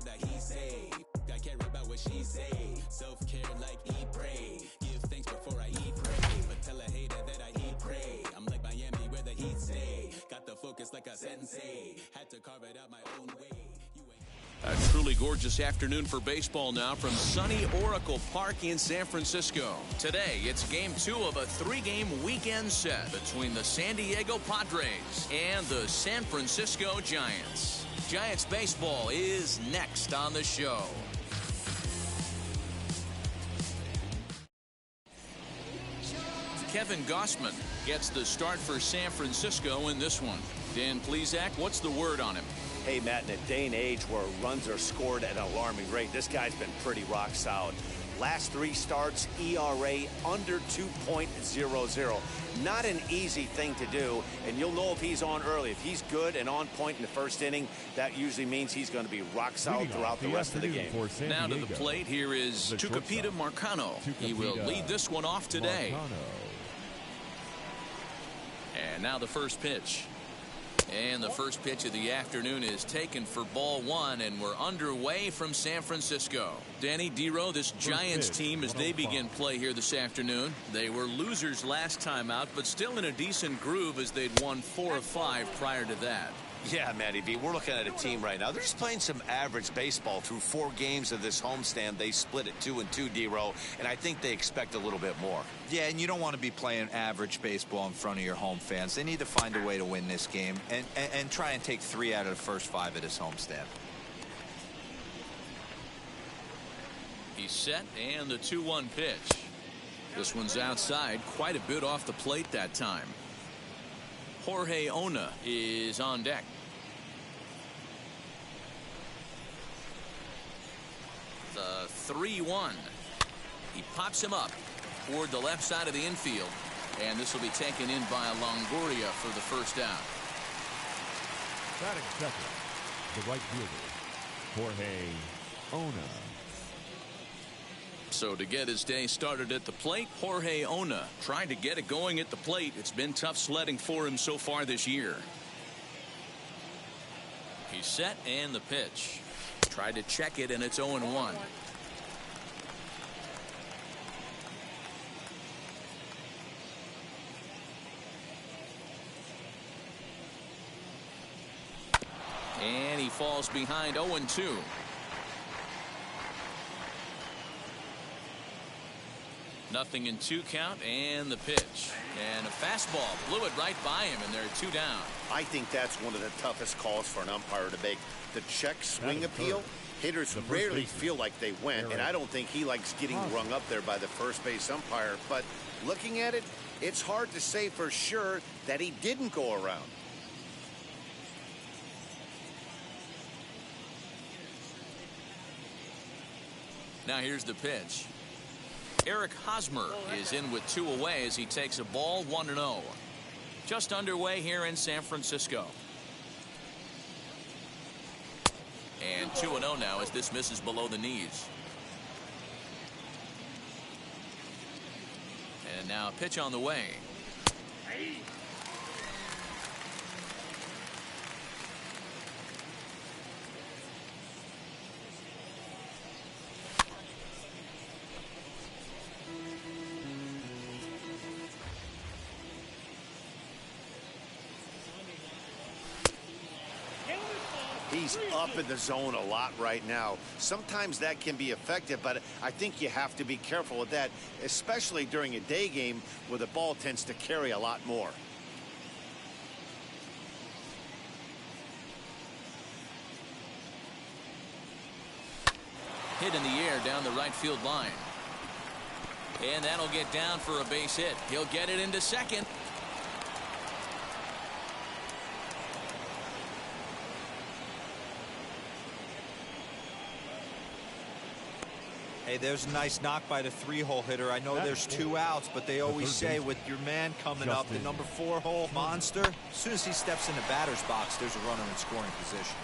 what the he say. I care about what she say. Self-care like eat, pray. Give thanks before I eat, pray. But tell a hater that I eat, pray. I'm like Miami where the heat stay. Got the focus like a sensei. Had to carve it out my own way. A truly gorgeous afternoon for baseball now from sunny Oracle Park in San Francisco. Today, it's Game 2 of a 3-game weekend set between the San Diego Padres and the San Francisco Giants. Giants baseball is next on the show. Kevin Gossman gets the start for San Francisco in this one. Dan Plesac, what's the word on him? Hey, Matt, in a day and age where runs are scored at an alarming rate, this guy's been pretty rock solid. Last 3 starts, ERA under 2.00. Not an easy thing to do, and you'll know if he's on early. If he's good and on point in the first inning, that usually means he's going to be rock solid throughout the rest of the game. Now to the plate, here is Tucupita Marcano. He will lead this one off today. And now the first pitch. And the first pitch of the afternoon is taken for ball 1, and we're underway from San Francisco. Danny Dero, this Giants team, as they begin play here this afternoon, they were losers last time out, but still in a decent groove as they'd won 4 of 5 prior to that. Yeah, Matty V, we're looking at a team right now. They're just playing some average baseball through 4 games of this homestand. They split it 2-2, Dero, and I think they expect a little bit more. Yeah, and you don't want to be playing average baseball in front of your home fans. They need to find a way to win this game and try and take 3 out of the first 5 of this homestand. He's set, and the 2-1 pitch. This one's outside, quite a bit off the plate that time. Jorge Ona is on deck. The 3-1. He pops him up toward the left side of the infield, and this will be taken in by Longoria for the first out. Batting second, the right fielder, Jorge Ona. So to get his day started at the plate, Jorge Ona trying to get it going at the plate. It's been tough sledding for him so far this year. He's set, and the pitch. Tried to check it, and it's 0-1. And he falls behind 0-2. Nothing in 2 count, and the pitch. And a fastball blew it right by him, and they're 2 down. I think that's one of the toughest calls for an umpire to make. The check swing appeal, hitters rarely feel like they went, and I don't think he likes getting rung up there by the first base umpire. But looking at it, it's hard to say for sure that he didn't go around. Now here's the pitch. Eric Hosmer is in with 2 away as he takes a ball 1-0. Just underway here in San Francisco. And 2-0 now as this misses below the knees. And now a pitch on the way. He's up in the zone a lot right now. Sometimes that can be effective, but I think you have to be careful with that, especially during a day game where the ball tends to carry a lot more. Hit in the air down the right field line. And that'll get down for a base hit. He'll get it into second. Hey, there's a nice knock by the 3-hole hitter. I know there's 2 outs, but they always say with your man coming up, the number 4-hole monster, as soon as he steps in the batter's box, there's a runner in scoring position.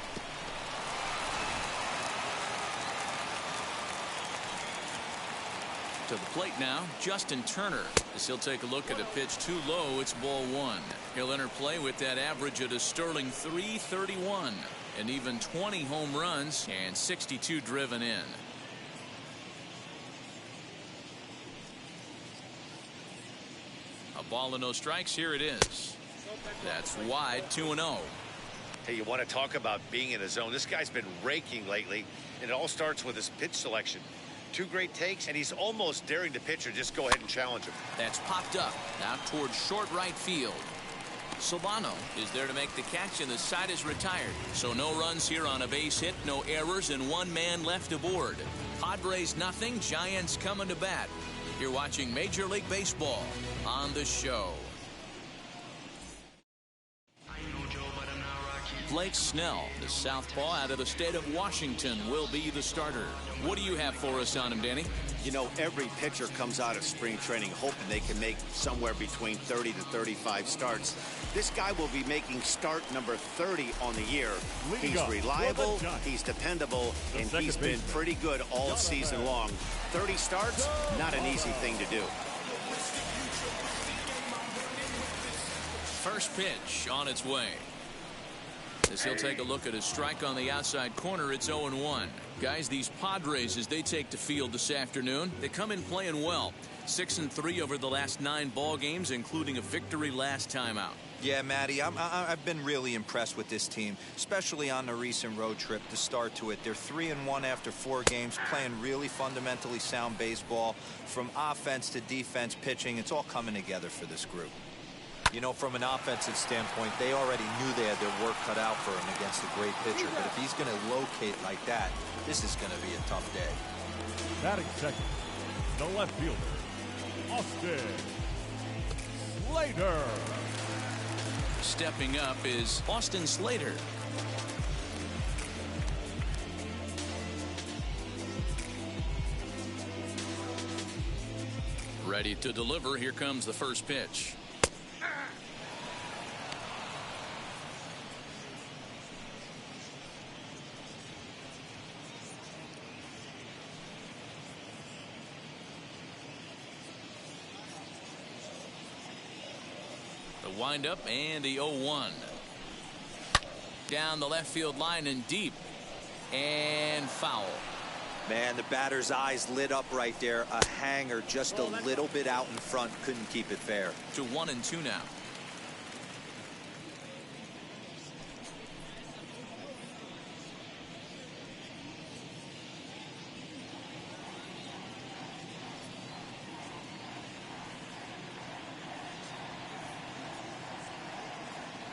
To the plate now, Justin Turner, as he'll take a look at a pitch too low. It's ball one. He'll enter play with that average at a sterling .331, and even 20 home runs and 62 driven in. A ball and no strikes. Here it is. That's wide, 2-0. Hey, you want to talk about being in the zone? This guy's been raking lately, and it all starts with his pitch selection. Two great takes, and he's almost daring the pitcher just go ahead and challenge him. That's popped up now towards short right field. Solano is there to make the catch, and the side is retired. So no runs here on a base hit, no errors, and one man left aboard. Padres nothing, Giants coming to bat. You're watching Major League Baseball on the show. Blake Snell, the southpaw out of the state of Washington, will be the starter. What do you have for us on him, Danny? You know, every pitcher comes out of spring training hoping they can make somewhere between 30 to 35 starts. This guy will be making start number 30 on the year. He's reliable, he's dependable, and he's been pretty good all season long. 30 starts, not an easy thing to do. First pitch on its way. As he'll take a look at his strike on the outside corner, it's 0-1. Guys, these Padres, as they take the field this afternoon, they come in playing well. 6-3 over the last 9 ball games, including a victory last time out. Yeah, Matty, I've been really impressed with this team, especially on the recent road trip to start to it. They're 3-1 after 4 games, playing really fundamentally sound baseball. From offense to defense, pitching, it's all coming together for this group. You know, from an offensive standpoint, they already knew they had their work cut out for him against a great pitcher. But if he's going to locate like that, this is going to be a tough day. Batting second, the left fielder, Austin Slater. Stepping up is Austin Slater. Ready to deliver. Here comes the first pitch. The windup and the 0-1. Down the left field line and deep. And foul. Man, the batter's eyes lit up right there. A hanger just a little bit out in front. Couldn't keep it fair. To 1-2 now.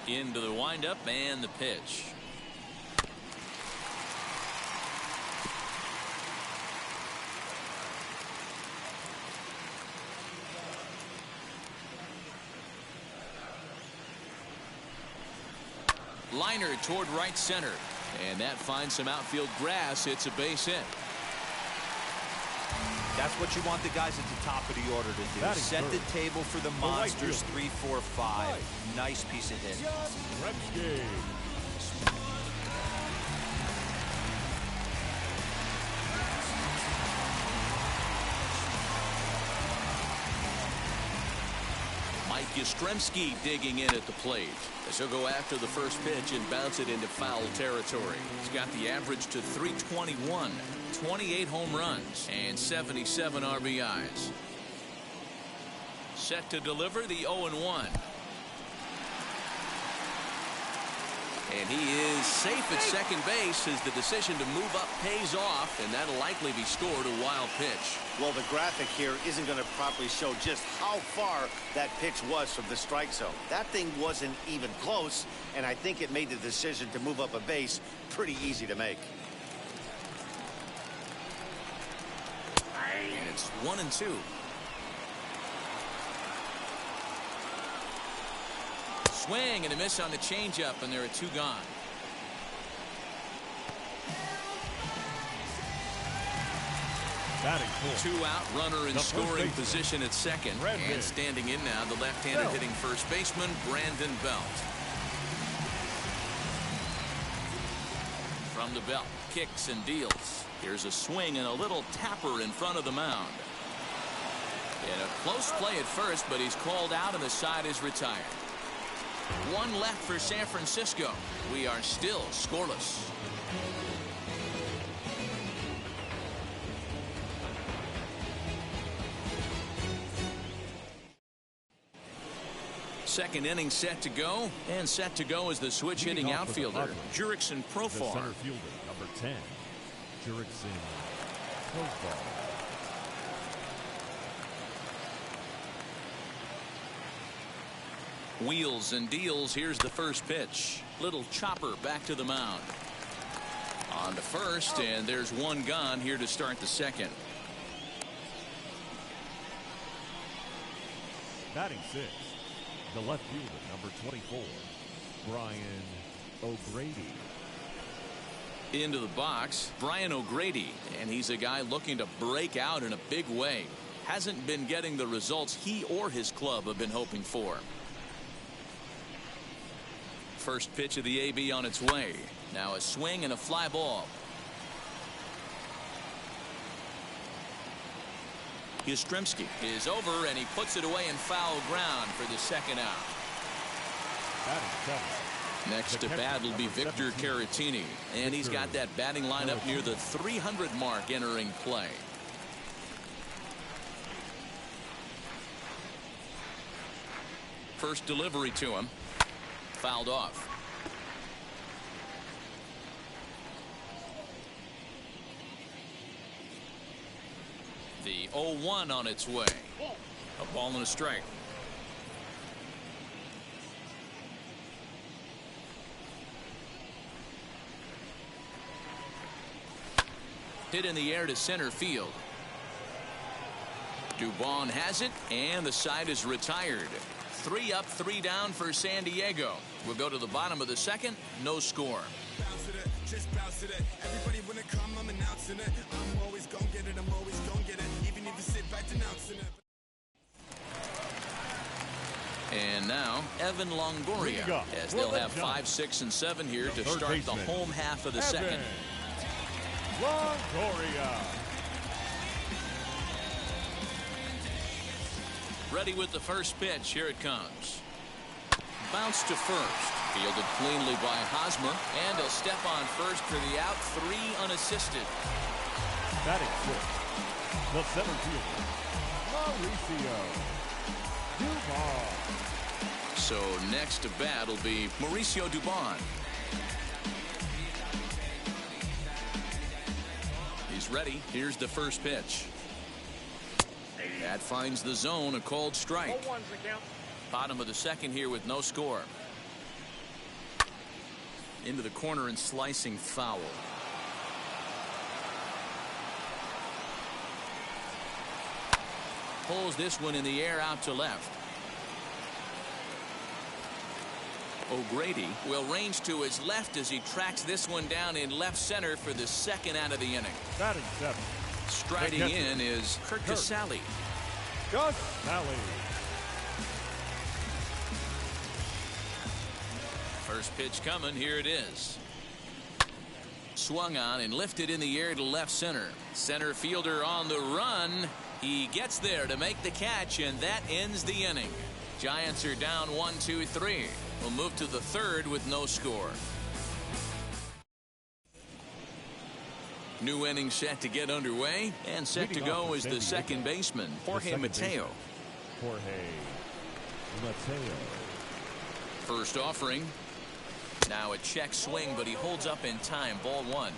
Into the windup and the pitch. Liner toward right center, and that finds some outfield grass. It's a base hit. That's what you want the guys at the top of the order to do. Set the table for the monsters. 3, 4, 5. Nice piece of hit. Mike Yastrzemski digging in at the plate as he'll go after the first pitch and bounce it into foul territory. He's got the average to 321, 28 home runs, and 77 RBIs. Set to deliver the 0-1. And he is safe at second base as the decision to move up pays off, and that'll likely be scored a wild pitch. Well, the graphic here isn't going to properly show just how far that pitch was from the strike zone. That thing wasn't even close, and I think it made the decision to move up a base pretty easy to make. And it's 1-2. Swing and a miss on the changeup, and there are 2 gone. Batting full. 2 out, runner in scoring position at second. And standing in now, the left-handed hitting first baseman, Brandon Belt. From the belt, kicks and deals. Here's a swing and a little tapper in front of the mound. And a close play at first, but he's called out and the side is retired. One left for San Francisco. We are still scoreless. Second inning set to go, and set to go is the switch hitting outfielder, Jurickson Profar. The center fielder, number 10, Jurickson Profar. Wheels and deals. Here's the first pitch. Little chopper back to the mound. On to first, and there's one gone here to start the second. Batting sixth, the left fielder, number 24, Brian O'Grady. Into the box, Brian O'Grady, and he's a guy looking to break out in a big way. Hasn't been getting the results he or his club have been hoping for. First pitch of the AB on its way. Now a swing and a fly ball. Yastrzemski is over, and he puts it away in foul ground for the second out. Next to bat will be Victor Caratini, and he's got that batting lineup near the 300 mark entering play. First delivery to him. Fouled off. The 0-1 on its way. A ball and a strike. Hit in the air to center field. Dubon has it, and the side is retired. 3 up, 3 down for San Diego. We'll go to the bottom of the second. No score. And now Evan Longoria, as they'll have 5, 6, and 7 here to start the home half of the second. Longoria. Ready with the first pitch. Here it comes. Bounce to first. Fielded cleanly by Hosmer. And he'll step on first for the out. 3 unassisted. Batting sixth, the center fielder, Mauricio Dubon. So next to bat will be Mauricio Dubon. He's ready. Here's the first pitch. That finds the zone, a called strike. Bottom of the second here with no score. Into the corner and slicing foul. Pulls this one in the air out to left. O'Grady will range to his left as he tracks this one down in left center for the second out of the inning. Batting seventh. Striding in is Kurt Casale. First pitch coming. Here it is. Swung on and lifted in the air to left center. Center fielder on the run. He gets there to make the catch, and that ends the inning. Giants are down 1-2-3. We'll move to the third with no score. New inning set to get underway, and set to go is the second baseman, Jorge Mateo. Jorge Mateo. First offering. Now a check swing, but he holds up in time. Ball 1.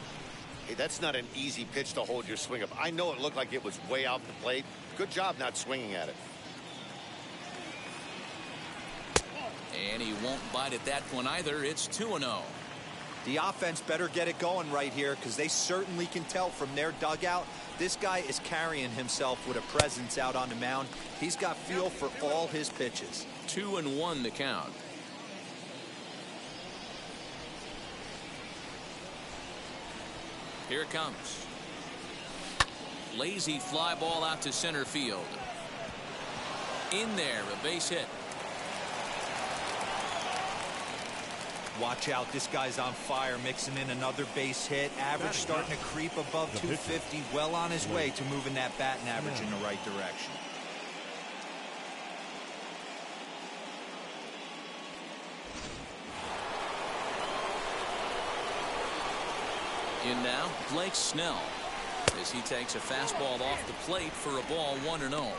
Hey, that's not an easy pitch to hold your swing up. I know it looked like it was way off the plate. Good job not swinging at it. And he won't bite at that one either. It's 2-0. The offense better get it going right here, because they certainly can tell from their dugout this guy is carrying himself with a presence out on the mound. He's got feel for all his pitches. 2-1 the count. Here it comes. Lazy fly ball out to center field. In there, a base hit. Watch out, this guy's on fire, mixing in another base hit. Average starting to creep above 250. Well on his way to moving that batting average in the right direction. In now, Blake Snell, as he takes a fastball off the plate for a ball 1-0.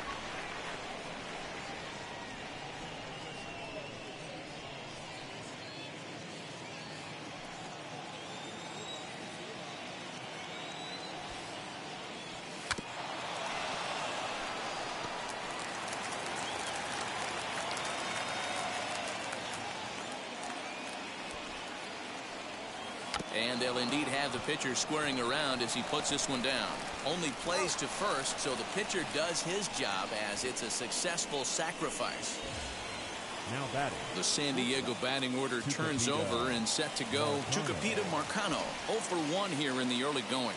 And they'll indeed have the pitcher squaring around as he puts this one down. Only plays to first, so the pitcher does his job as it's a successful sacrifice. Now batting. The San Diego batting order turns over and set to go. Tucupita Marcano 0 for 1 here in the early going.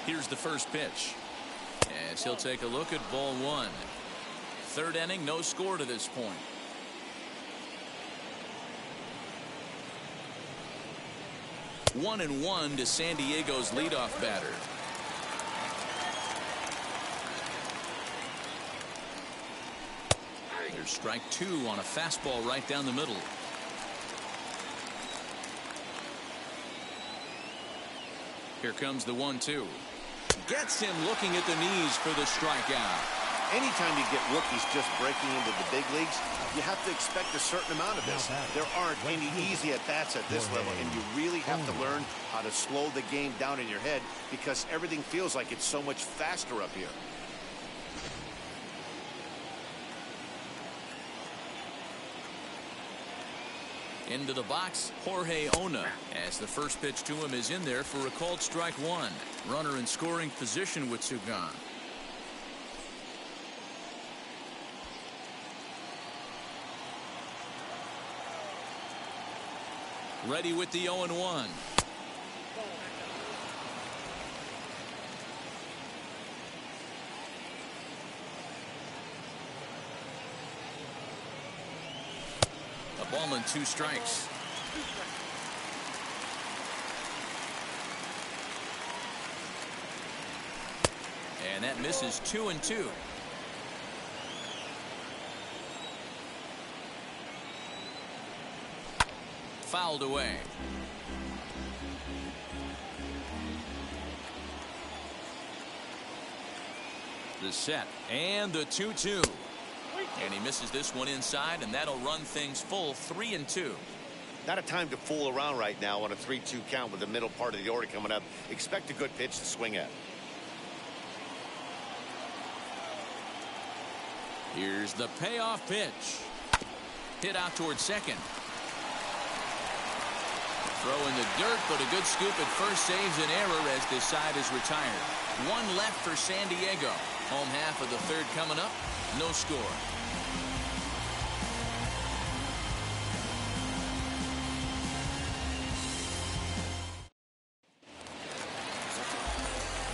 Here's the first pitch, as he'll take a look at ball 1. Third inning, no score to this point. 1-1 to San Diego's leadoff batter. There's strike 2 on a fastball right down the middle. Here comes the 1-2. Gets him looking at the knees for the strikeout. Anytime you get rookies just breaking into the big leagues, you have to expect a certain amount of this. There aren't any easy at-bats at this level, and you really have to learn how to slow the game down in your head because everything feels like it's so much faster up here. Into the box, Jorge Ona, as the first pitch to him is in there for a called strike 1. Runner in scoring position with 2 gone. Ready with the 0-1. A ball and 2 strikes. And that misses 2-2. Fouled away. The set and the 2-2. And he misses this one inside, and that'll run things full 3-2. Not a time to fool around right now on a 3-2 count with the middle part of the order coming up. Expect a good pitch to swing at. Here's the payoff pitch. Hit out towards second. Throw in the dirt, but a good scoop at first saves an error as this side is retired. 1 left for San Diego. Home half of the third coming up. No score.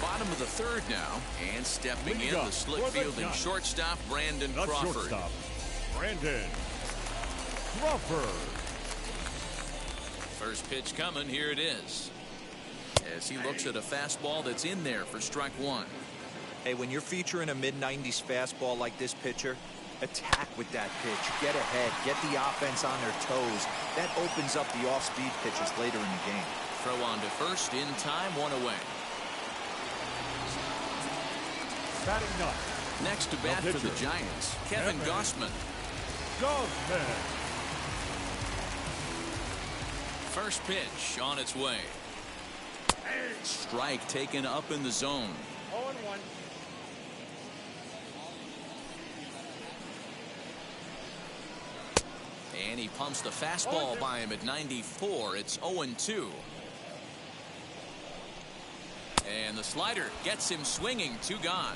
Bottom of the third now, and stepping in the slick fielding shortstop Brandon Crawford. Brandon Crawford. First pitch coming, here it is. As he looks at a fastball that's in there for strike 1. Hey, when you're featuring a mid-90s fastball like this pitcher, attack with that pitch. Get ahead. Get the offense on their toes. That opens up the off-speed pitches later in the game. Throw on to first, in time, 1 away. Batting ninth. Next to bat for the Giants, Kevin Gausman. First pitch on its way. Strike taken up in the zone. 0-1. And he pumps the fastball by him at 94. It's 0-2. And the slider gets him swinging. 2 gone.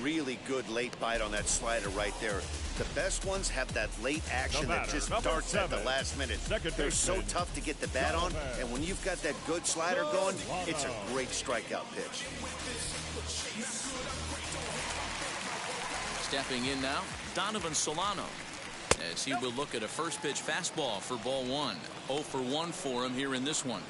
Really good late bite on that slider right there. The best ones have that late action that just starts at the last minute. They're so tough to get the bat on, and when you've got that good slider going, it's a great strikeout pitch. Stepping in now, Donovan Solano, as he will look at a first pitch fastball for ball 1. 0 for 1 for him here in this one.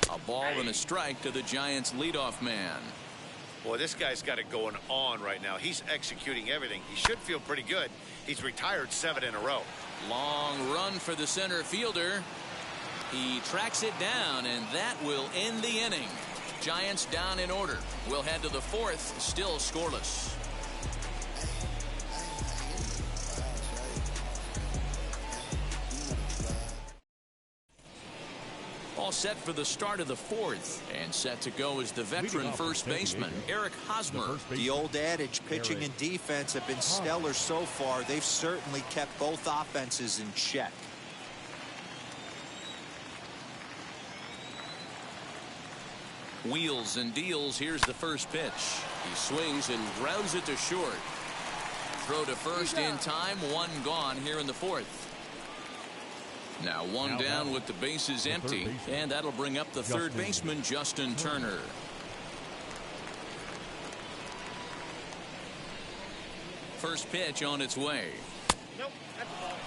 A ball and a strike to the Giants leadoff man. Boy, this guy's got it going on right now. He's executing everything. He should feel pretty good. He's retired 7 in a row. Long run for the center fielder. He tracks it down, and that will end the inning. Giants down in order. We'll head to the 4th, still scoreless. All set for the start of the 4th, and set to go is the veteran first baseman, Eric Hosmer. The old adage, pitching and defense have been stellar so far. They've certainly kept both offenses in check. Wheels and deals. Here's the first pitch. He swings and grounds it to short. Throw to first in time. 1 gone here in the 4th. Now 1 down with the bases empty, and that'll bring up the third baseman, Justin Turner. First pitch on its way.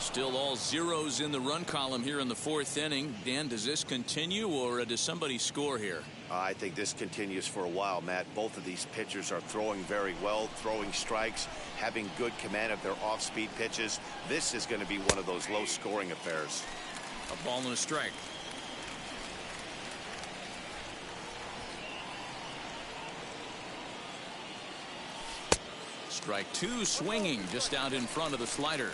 Still all zeros in the run column here in the 4th inning. Dan, does this continue, or does somebody score here? I think this continues for a while, Matt. Both of these pitchers are throwing very well, throwing strikes, having good command of their off-speed pitches. This is going to be one of those low-scoring affairs. A ball and a strike. Strike 2, swinging just out in front of the slider.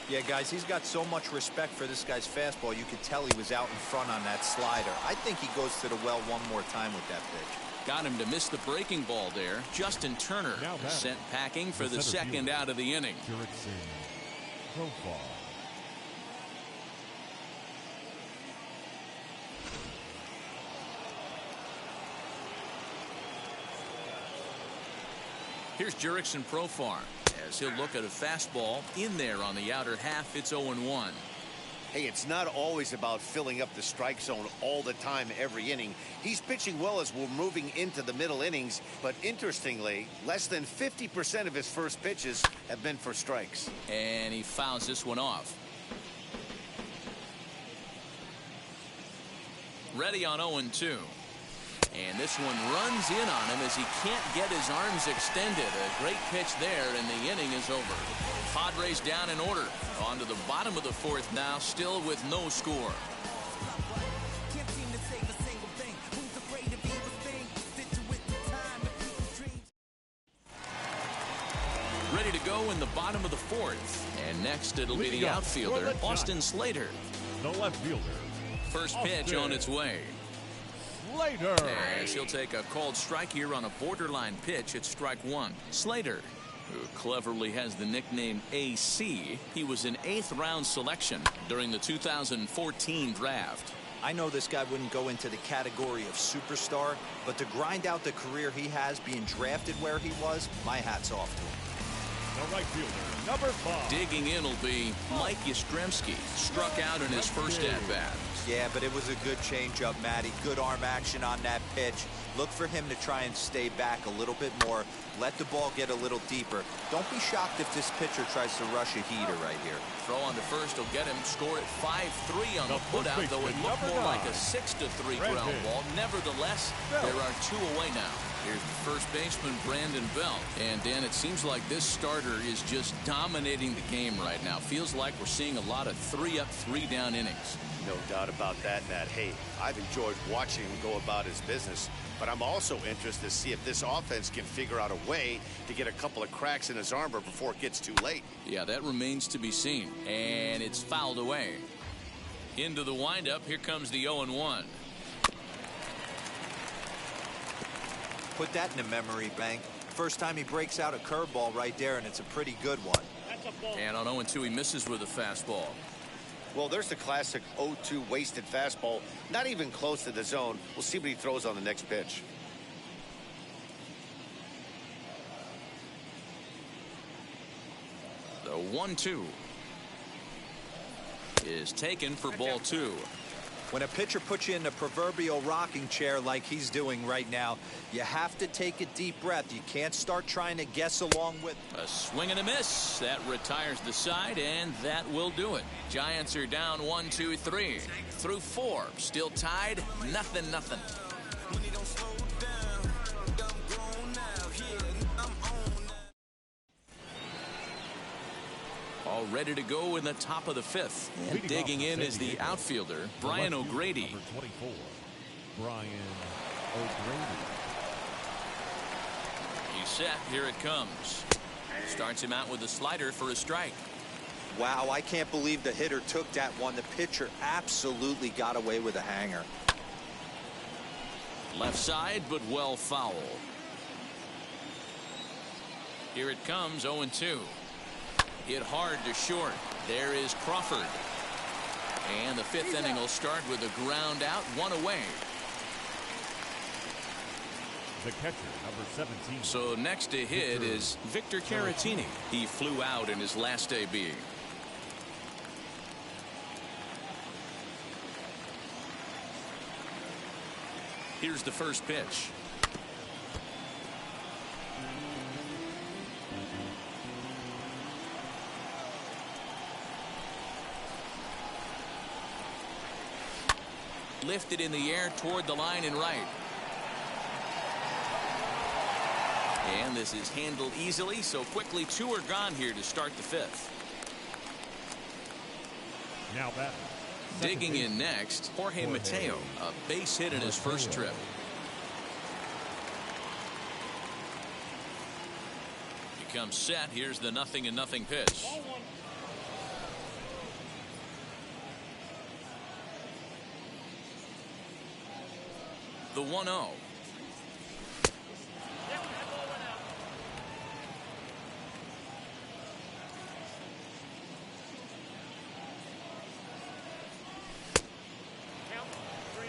Yeah, guys, he's got so much respect for this guy's fastball. You could tell he was out in front on that slider. I think he goes to the well one more time with that pitch. Got him to miss the breaking ball there. Justin Turner sent packing for the second out of the inning. Here's Jurickson Profar as he'll look at a fastball in there on the outer half. It's 0-1. Hey, it's not always about filling up the strike zone all the time every inning. He's pitching well as we're moving into the middle innings, but interestingly, less than 50% of his first pitches have been for strikes. And he fouls this one off. Ready on 0-2. And this one runs in on him as he can't get his arms extended. A great pitch there, and the inning is over. Padres down in order. On to the bottom of the 4th now, still with no score. Ready to go in the bottom of the 4th. And next it'll be the outfielder, Austin Slater. The left fielder. First pitch on its way. Slater. As he'll take a called strike here on a borderline pitch at strike 1. Slater, who cleverly has the nickname AC. He was an 8th round selection during the 2014 draft. I know this guy wouldn't go into the category of superstar, but to grind out the career he has being drafted where he was, my hat's off to him. The right fielder, number 5. Digging in will be Mike Yastrzemski. Struck out in his first at-bat. Yeah, but it was a good changeup, Matty. Good arm action on that pitch. Look for him to try and stay back a little bit more. Let the ball get a little deeper. Don't be shocked if this pitcher tries to rush a heater right here. Throw on to first will get him. Score at 5-3 on the putout, though it looked more like a 6-3 ground ball. Nevertheless, there are 2 away now. Here's the first baseman, Brandon Belt. And, Dan, it seems like this starter is just dominating the game right now. Feels like we're seeing a lot of 3-up, 3-down innings. No doubt about that, Matt. Hey, I've enjoyed watching him go about his business, but I'm also interested to see if this offense can figure out a way to get a couple of cracks in his armor before it gets too late. Yeah, that remains to be seen. And it's fouled away. Into the windup, here comes the 0-1. Put that in a memory bank. First time he breaks out a curveball right there, and it's a pretty good one. And on 0-2, he misses with a fastball. Well, there's the classic 0-2 wasted fastball. Not even close to the zone. We'll see what he throws on the next pitch. The 1-2 is taken for ball 2. When a pitcher puts you in the proverbial rocking chair like he's doing right now, you have to take a deep breath. You can't start trying to guess along with. A swing and a miss. That retires the side, and that will do it. Giants are down 1-2-3 through 4. Still tied, 0-0. All ready to go in the top of the fifth. And digging in is the outfielder, Brian O'Grady. Number 24, Brian O'Grady. He's set. Here it comes. Starts him out with a slider for a strike. Wow, I can't believe the hitter took that one. The pitcher absolutely got away with a hanger. Left side, but well foul. Here it comes, 0-2. Hit hard to short. There is Crawford. And the fifth inning will start with a ground out, one away. The catcher, number 17. So next to hit is Victor Caratini. He flew out in his last AB. Here's the first pitch. Lifted in the air toward the line and right. And this is handled easily, so quickly two are gone here to start the fifth. Now batting. Digging in next, Jorge Mateo, a base hit in his first trip. He comes set. Here's the 0-0 pitch. The 1-0.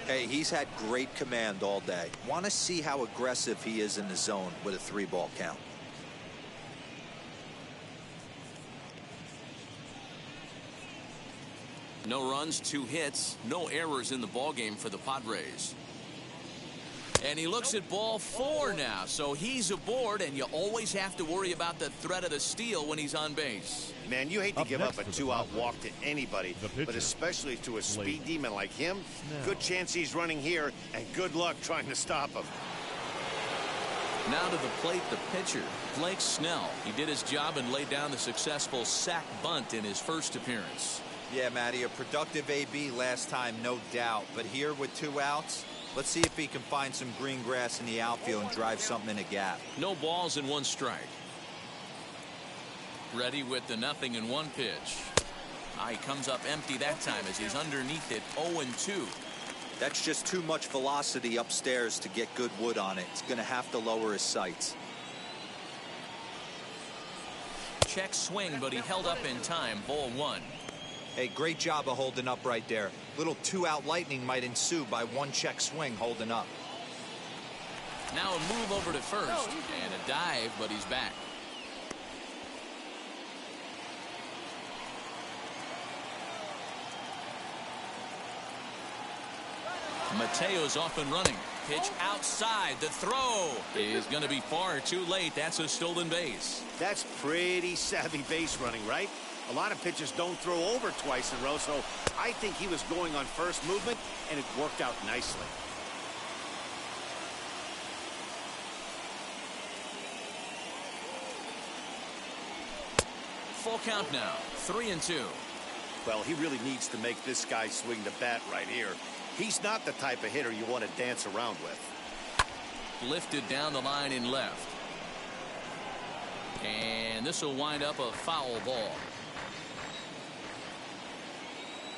Hey, he's had great command all day. Want to see how aggressive he is in the zone with a 3-ball count. No runs, 2 hits, no errors in the ballgame for the Padres. And he looks at ball 4 now, so he's aboard, and you always have to worry about the threat of the steal when he's on base. Man, you hate to give up a 2-out walk to anybody, but especially to a speed demon like him. Good chance he's running here, and good luck trying to stop him. Now to the plate, the pitcher, Blake Snell. He did his job and laid down the successful sac bunt in his first appearance. Yeah, Matty, a productive AB last time, no doubt. But here with 2 outs, let's see if he can find some green grass in the outfield and drive something in a gap. No balls and 1 strike. Ready with the 0-1 pitch. He comes up empty that time as he's underneath it, 0-2. That's just too much velocity upstairs to get good wood on it. It's going to have to lower his sights. Check swing, but he held up in time, ball 1. Hey, great job of holding up right there. Little 2-out lightning might ensue by 1 check swing holding up. Now a move over to first and a dive, but he's back. Mateo's off and running. Pitch outside. The throw is going to be far too late. That's a stolen base. That's pretty savvy base running, right? A lot of pitchers don't throw over twice in a row, so I think he was going on first movement, and it worked out nicely. Full count now, 3-2. Well, he really needs to make this guy swing the bat right here. He's not the type of hitter you want to dance around with. Lifted down the line in left. And this will wind up a foul ball.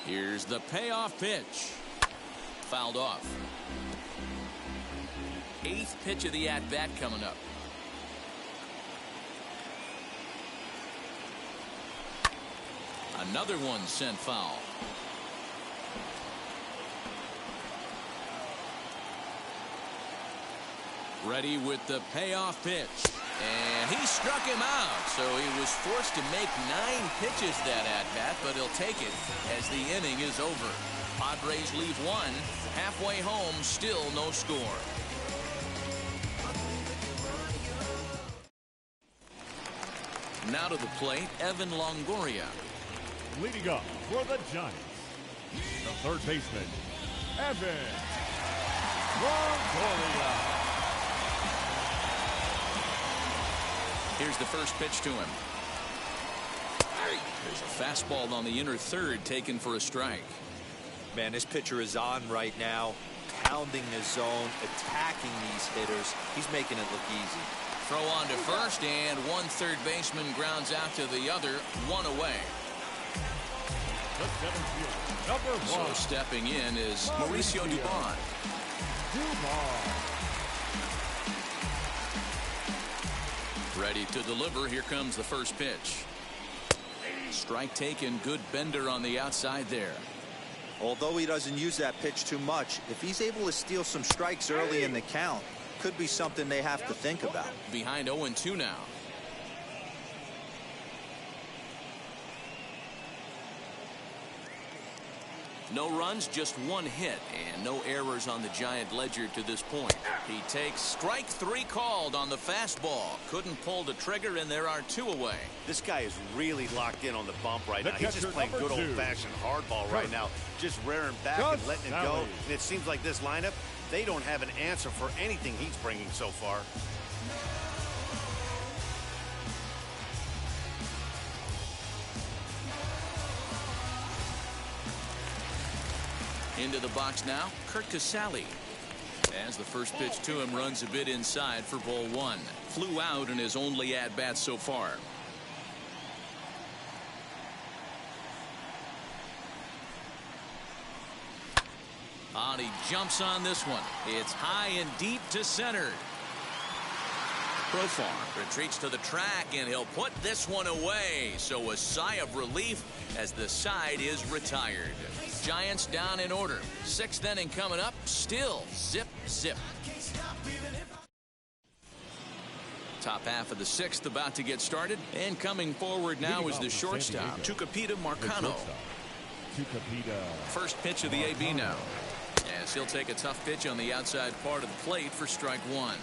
Here's the payoff pitch. Fouled off. 8th pitch of the at-bat coming up. Another one sent foul. Ready with the payoff pitch. And he struck him out, so he was forced to make 9 pitches that at-bat, but he'll take it as the inning is over. Padres leave 1. Halfway home, still no score. Now to the plate, Evan Longoria. Leading up for the Giants, the third baseman, Evan Longoria. Here's the first pitch to him. There's a fastball on the inner third taken for a strike. Man, this pitcher is on right now, pounding the zone, attacking these hitters. He's making it look easy. Throw on to first, and one third baseman grounds out to the other, one away. The seventh fielder, number So one. stepping in is Mauricio Dubon. Ready to deliver. Here comes the first pitch. Strike taken. Good bender on the outside there. Although he doesn't use that pitch too much, if he's able to steal some strikes early in the count, could be something they have to think about. Behind 0-2 now. No runs, just one hit, and no errors on the Giant ledger to this point. He takes strike three called on the fastball. Couldn't pull the trigger, and there are two away. This guy is really locked in on the bump right The now. He's just catcher, playing number good two. old-fashioned hardball right now, just rearing back and letting it go. And it seems like this lineup, they don't have an answer for anything he's bringing so far. Into the box now, Kurt Casale. As the first pitch to him runs a bit inside for ball one. Flew out in his only at-bat so far. He jumps on this one. It's high and deep to center. Profar retreats to the track, and he'll put this one away. So a sigh of relief as the side is retired. Giants down in order. Sixth inning coming up. Still zip, zip. Top half of the sixth about to get started. And coming forward now is the shortstop, Tucupita Marcano. First pitch of the AB now. As he'll take a tough pitch on the outside part of the plate for strike one.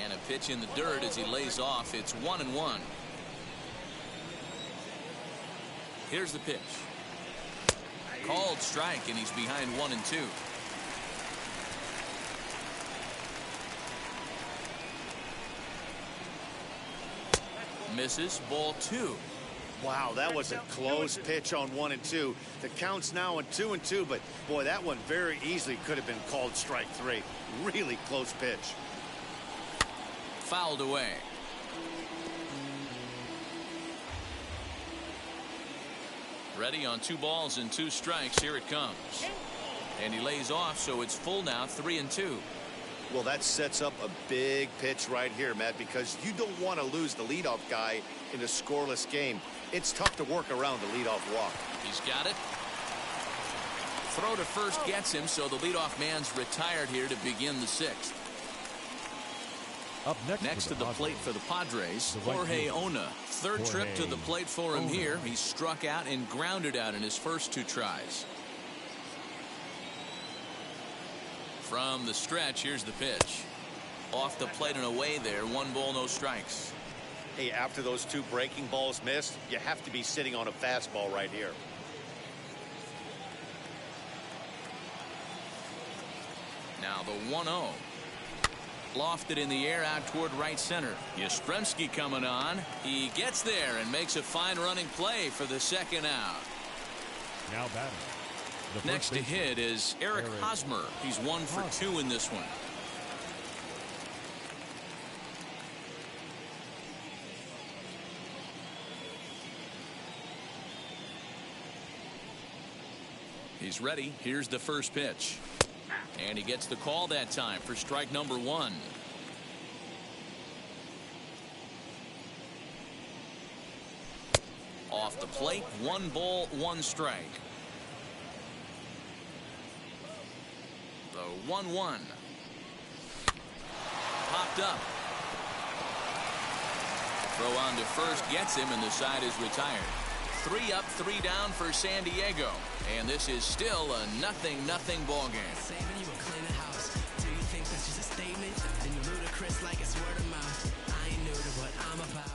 And a pitch in the dirt as he lays off. It's 1-1. Here's the pitch. Called strike, and he's behind 1-2. Misses, ball two. Wow, that was a close pitch on 1-2. The count's now at 2-2, but boy, that one very easily could have been called strike three. Really close pitch. Fouled away. Ready on 2 balls and 2 strikes. Here it comes. And he lays off, so it's full now, 3-2. Well, that sets up a big pitch right here, Matt, because you don't want to lose the leadoff guy in a scoreless game. It's tough to work around the leadoff walk. He's got it. Throw to first gets him, so the leadoff man's retired here to begin the sixth. Up Next to the plate for the Padres, Jorge Ona. Third trip to the plate for him here. He struck out and grounded out in his first 2 tries. From the stretch, here's the pitch. Off the plate and away there. 1 ball, no strikes. Hey, after those 2 breaking balls missed, you have to be sitting on a fastball right here. Now the 1-0. Lofted in the air out toward right center. Yastrzemski coming on. He gets there and makes a fine running play for the second out. Now batting. Next to hit is Eric Hosmer. He's 1 for 2 in this one. He's ready. Here's the first pitch. And he gets the call that time for strike number 1. Off the plate, 1 ball, 1 strike. The 1-1. Popped up. Throw on to first gets him, and the side is retired. 3 up, 3 down for San Diego. And this is still a 0-0 ball game. Saving you a cleaner house. Do you think that's just a statement? Then you're ludicrous like it's word of mouth. I ain't new to what I'm about.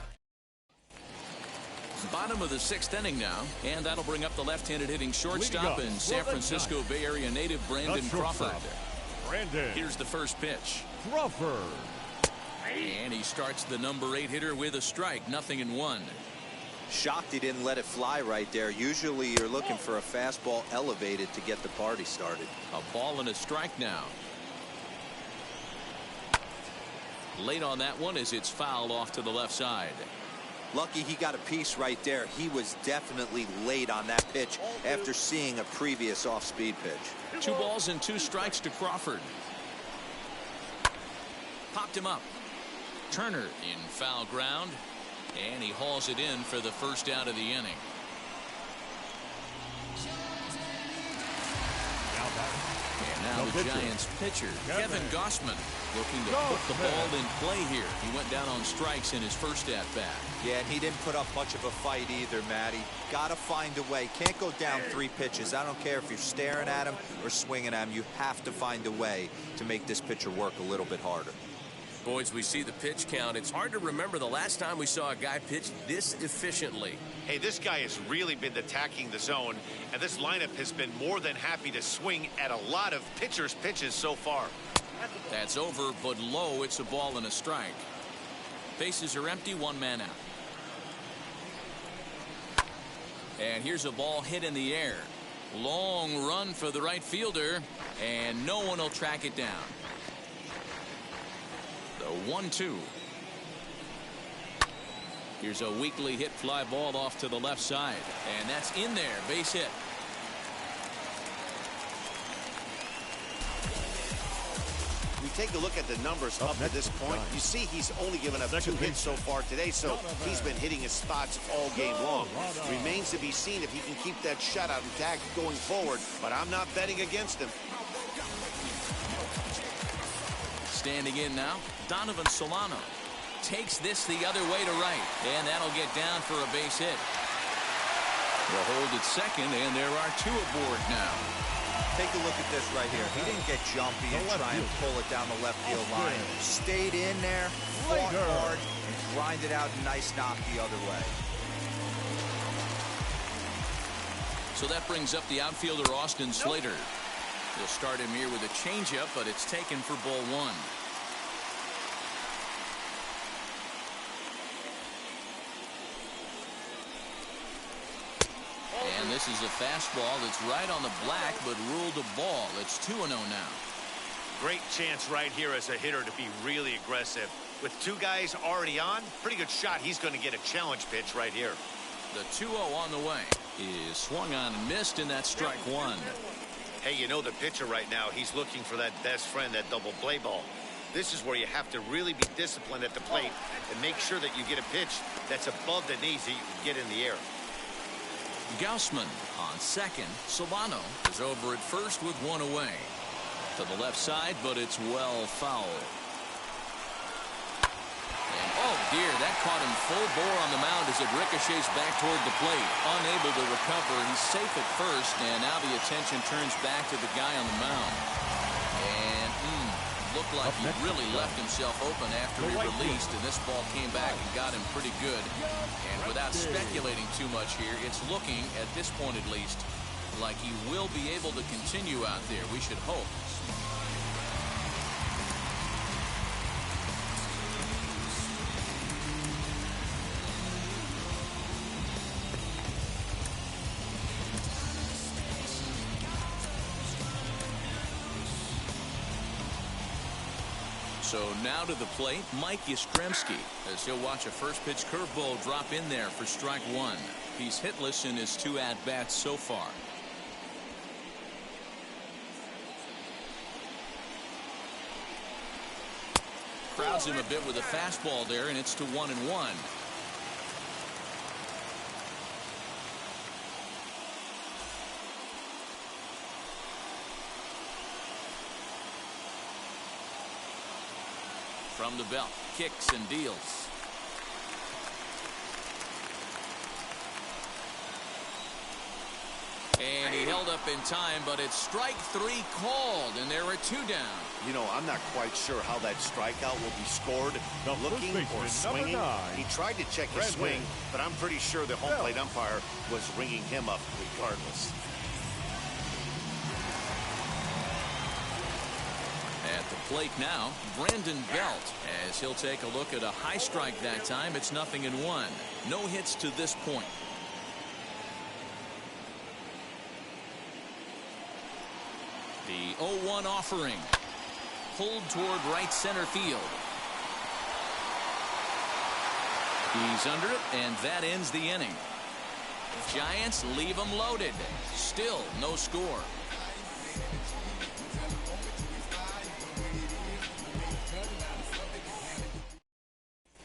Bottom of the 6th inning now, and that'll bring up the left-handed hitting shortstop and San Francisco Bay Area native Brandon Crawford. Brandon. Here's the first pitch. Crawford. And he starts the number 8 hitter with a strike, 0-1. Shocked he didn't let it fly right there. Usually you're looking for a fastball elevated to get the party started. A ball and a strike now. Late on that one as it's fouled off to the left side. Lucky he got a piece right there. He was definitely late on that pitch after seeing a previous off-speed pitch. 2 balls and 2 strikes to Crawford. Popped him up. Turner in foul ground, and he hauls it in for the first out of the inning. And now the Giants pitcher, Kevin Gausman, looking to put the ball in play here. He went down on strikes in his first at-bat. Yeah, and he didn't put up much of a fight either, Matty. Got to find a way. Can't go down 3 pitches. I don't care if you're staring at him or swinging at him. You have to find a way to make this pitcher work a little bit harder. Boys, we see the pitch count. It's hard to remember the last time we saw a guy pitch this efficiently. Hey, this guy has really been attacking the zone, and this lineup has been more than happy to swing at a lot of pitchers' pitches so far. That's over, but low. It's a ball and a strike. Bases are empty, 1 man out. And here's a ball hit in the air. Long run for the right fielder, and no one will track it down. The 1-2. Here's a weakly hit fly ball off to the left side, and that's in there, base hit. We take a look at the numbers up to this point. You see he's only given up 2 hits so far today, so he's been hitting his spots all game long. Remains to be seen if he can keep that shutout intact going forward, but I'm not betting against him. Standing in now, Donovan Solano takes this the other way to right, and that'll get down for a base hit. They'll hold at second, and there are 2 aboard now. Take a look at this right here. He didn't get jumpy and try and pull it down the left field line. Stayed in there, fought hard, and grinded out a nice knock the other way. So that brings up the outfielder Austin Slater. He'll start him here with a changeup, but it's taken for ball 1. And this is a fastball that's right on the black, but ruled a ball. It's 2-0 now. Great chance right here as a hitter to be really aggressive. With 2 guys already on, pretty good shot. He's going to get a challenge pitch right here. The 2-0 on the way is swung on and missed, and that's strike 1. Hey, you know the pitcher right now, he's looking for that best friend, that double play ball. This is where you have to really be disciplined at the plate and make sure that you get a pitch that's above the knees that you can get in the air. Gausman on second. Solano is over at first with 1 away. To the left side, but it's well fouled. And oh dear, that caught him full bore on the mound as it ricochets back toward the plate. Unable to recover. He's safe at first, and now the attention turns back to the guy on the mound. And looked like he really left himself open after he released, and this ball came back and got him pretty good. And without speculating too much here, it's looking, at this point at least, like he will be able to continue out there. We should hope. So now to the plate, Mike Yastrzemski, as he'll watch a first pitch curveball drop in there for strike 1. He's hitless in his 2 at-bats so far. Crowds him a bit with a fastball there, and it's to 1-1. From the belt, kicks and deals. And he held up in time, but it's strike 3 called, and there are 2 down. You know, I'm not quite sure how that strikeout will be scored. Looking or swinging. He tried to check his swing, but I'm pretty sure the home plate umpire was ringing him up regardless. At the plate now, Brandon Belt, as he'll take a look at a high strike that time. It's 0-1. No hits to this point. The 0-1 offering. Pulled toward right center field. He's under it, and that ends the inning. Giants leave them loaded. Still no score.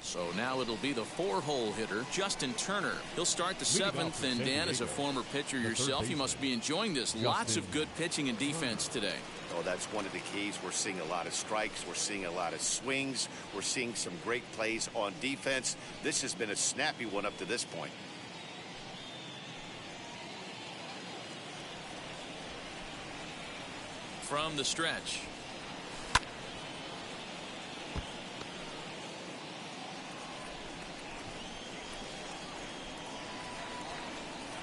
So now it'll be the 4-hole hitter, Justin Turner. He'll start the 7th, and Dan, as a former pitcher yourself, you must be enjoying this. Lots of good pitching and defense today. Oh, that's one of the keys. We're seeing a lot of strikes. We're seeing a lot of swings. We're seeing some great plays on defense. This has been a snappy one up to this point. From the stretch.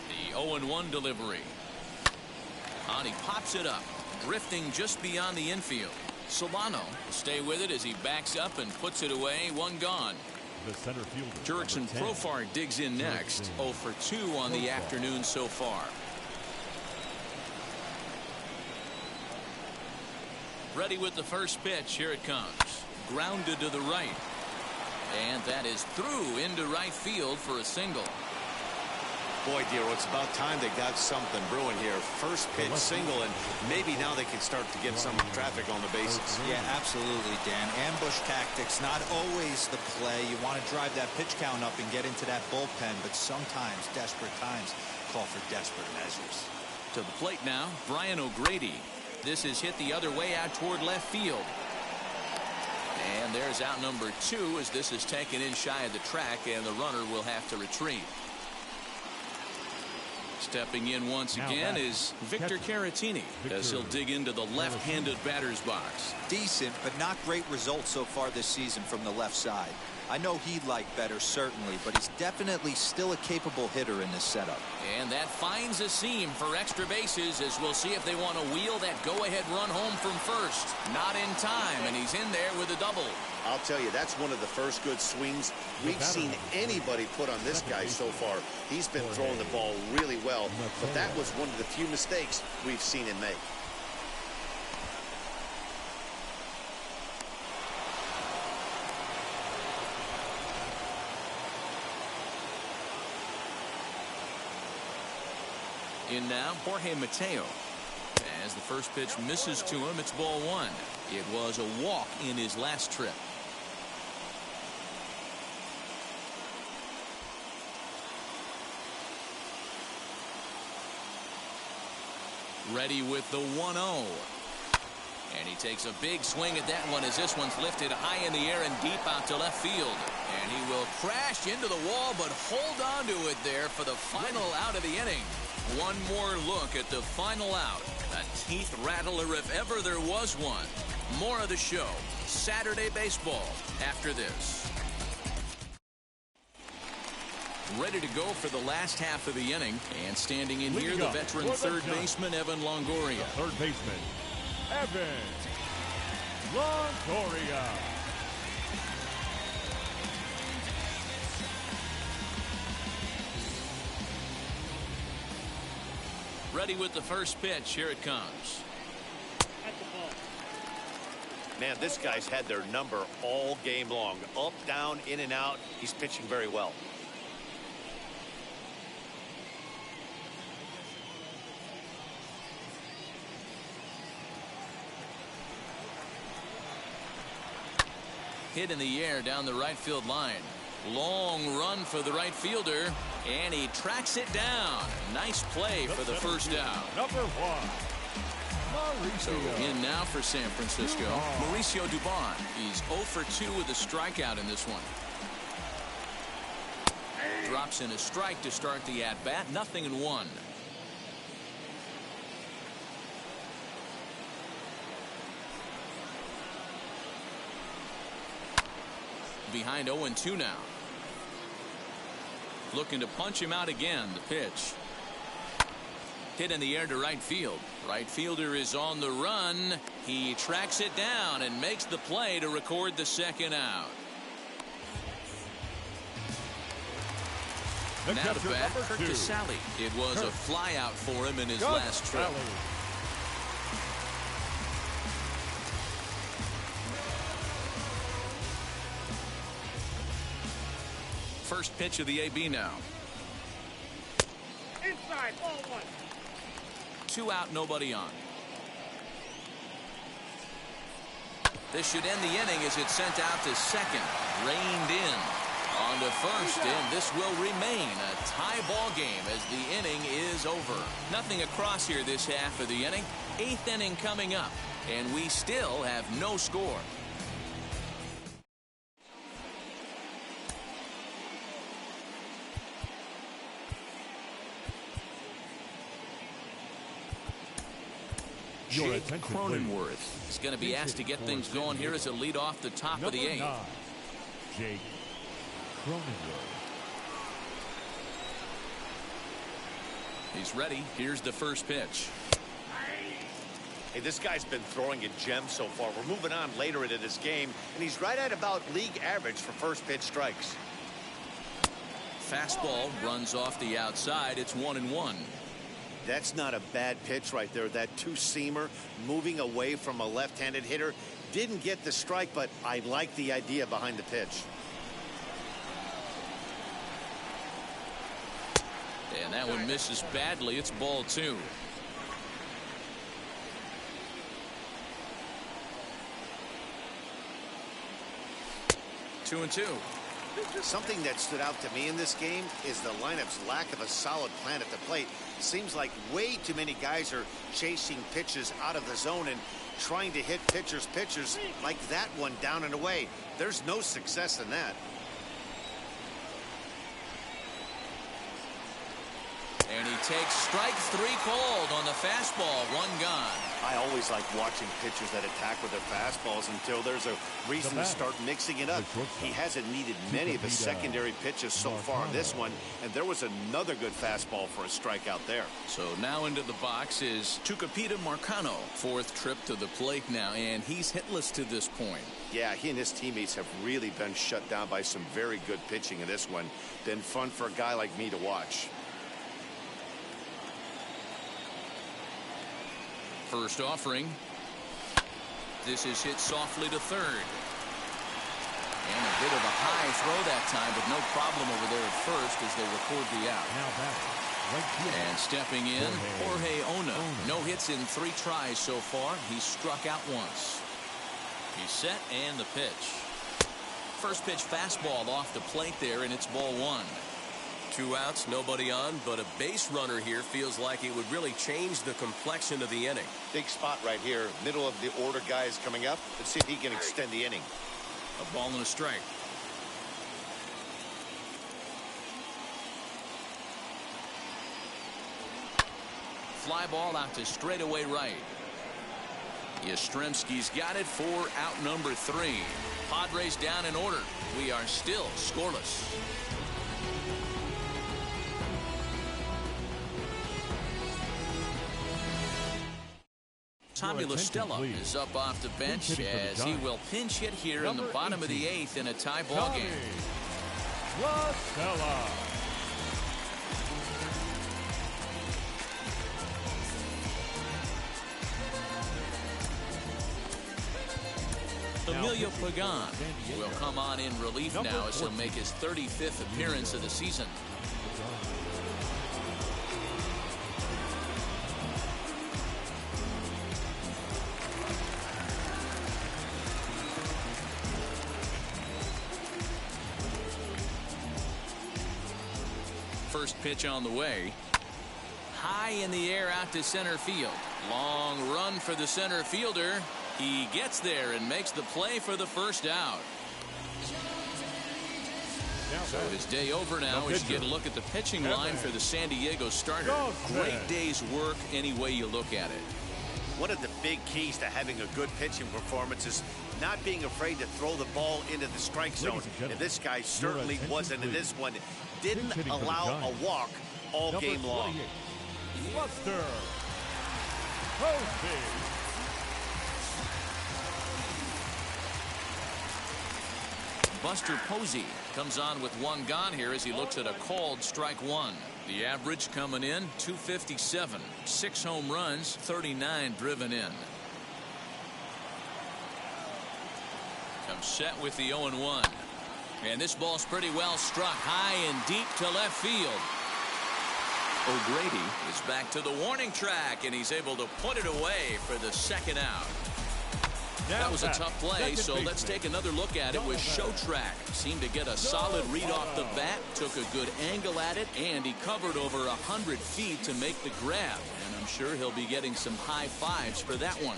The 0-1 delivery. And he pops it up, drifting just beyond the infield. Solano will stay with it as he backs up and puts it away. One gone. The center fielder, Jurickson Profar digs in next. 0 for 2 on the afternoon so far. Ready with the first pitch. Here it comes. Grounded to the right. And that is through into right field for a single. Boy, Dero, it's about time they got something brewing here. First pitch single, and maybe now they can start to get some traffic on the bases. Yeah, absolutely, Dan. Ambush tactics, not always the play. You want to drive that pitch count up and get into that bullpen, but sometimes desperate times call for desperate measures. To the plate now, Brian O'Grady. This is hit the other way out toward left field. And there's out number 2 as this is taken in shy of the track, and the runner will have to retreat. Stepping in once again is Victor Caratini as he'll dig into the left-handed batter's box. Decent, but not great results so far this season from the left side. I know he'd like better, certainly, but he's definitely still a capable hitter in this setup. And that finds a seam for extra bases as we'll see if they want to wheel that go-ahead run home from first. Not in time, and he's in there with a double. I'll tell you, that's one of the first good swings we've seen anybody put on this guy so far. He's been throwing the ball really well, but that was one of the few mistakes we've seen him make. In now, Jorge Mateo. As the first pitch misses to him, it's ball 1. It was a walk in his last trip. Ready with the 1-0. And he takes a big swing at that one as this one's lifted high in the air and deep out to left field. And he will crash into the wall, but hold on to it there for the final out of the inning. One more look at the final out. A teeth rattler if ever there was one. More of the show. Saturday baseball after this. Ready to go for the last half of the inning. And standing in here, the veteran third baseman, Evan Longoria. Third baseman, Evan Longoria. Ready with the first pitch. Here it comes. Man, this guy's had their number all game long. Up, down, in and out. He's pitching very well. Hit in the air down the right field line. Long run for the right fielder, and he tracks it down. Nice play for the first out. Number 1. So in now for San Francisco, Mauricio Dubon. He's 0 for 2 with a strikeout in this one. Drops in a strike to start the at-bat. 0-1. Behind 0-2 now. Looking to punch him out again. The pitch. Hit in the air to right field. Right fielder is on the run. He tracks it down and makes the play to record the second out. Now to bat, Kurt Casale. It was a flyout for him in his last trip. First pitch of the AB now. Inside, ball one. 2 out, nobody on. This should end the inning as it's sent out to second. Reined in. On to first, and this will remain a tie ball game as the inning is over. Nothing across here this half of the inning. 8th inning coming up, and we still have no score. Jake Cronenworth is going to be asked to get things going here as a lead off the top of the 8th. Jake Cronenworth. He's ready. Here's the first pitch. Hey, this guy's been throwing a gem so far. We're moving on later into this game, and he's right at about league average for first pitch strikes. Fastball runs off the outside. It's 1-1. That's not a bad pitch right there. That two-seamer moving away from a left-handed hitter. Didn't get the strike, but I like the idea behind the pitch. And that one misses badly. It's ball 2. Two and two. Something that stood out to me in this game is the lineup's lack of a solid plan at the plate. Seems like way too many guys are chasing pitches out of the zone and trying to hit pitchers like that one down and away. There's no success in that. And he takes strike 3 called on the fastball. 1 gone. I always like watching pitchers that attack with their fastballs until there's a reason to start mixing it up. He hasn't needed many of his secondary pitches so far in this one, and there was another good fastball for a strikeout there. So now into the box is Tucupita Marcano. 4th trip to the plate now, and he's hitless to this point. Yeah, he and his teammates have really been shut down by some very good pitching in this one. Been fun for a guy like me to watch. First offering. This is hit softly to third. And a bit of a high throw that time, but no problem over there at first as they record the out. And stepping in, Jorge Ona. No hits in 3 tries so far. He's struck out once. He's set and the pitch. First pitch fastball off the plate there, and it's ball 1. 2 outs, nobody on, but a base runner here feels like it would really change the complexion of the inning. Big spot right here. Middle of the order guy is coming up. Let's see if he can extend the inning. A ball and a strike. Fly ball out to straightaway right. Yastrzemski's got it for out number 3. Padres down in order. We are still scoreless. Tommy La Stella is up off the bench as he will pinch hit here in the bottom of the 8th in a tie ball game. La Stella. Emilio Pagan will come on in relief now as he'll make his 35th appearance of the season. First pitch on the way. High in the air out to center field. Long run for the center fielder. He gets there and makes the play for the first out. So his day over now. We should get a look at the pitching line for the San Diego starter. Great day's work any way you look at it. One of the big keys to having a good pitching performance is not being afraid to throw the ball into the strike zone. And this guy certainly wasn't in this one. Didn't allow a walk all game long. Buster Posey. Buster Posey comes on with one gone here as he looks at a called strike one. The average coming in 257, 6 home runs, 39 driven in. Comes set with the 0-1. And this ball's pretty well struck high and deep to left field. O'Grady is back to the warning track, and he's able to put it away for the second out. That was a tough play, so let's take another look at it with Showtrack. Seemed to get a solid read off the bat, took a good angle at it, and he covered over 100 feet to make the grab. And I'm sure he'll be getting some high fives for that one.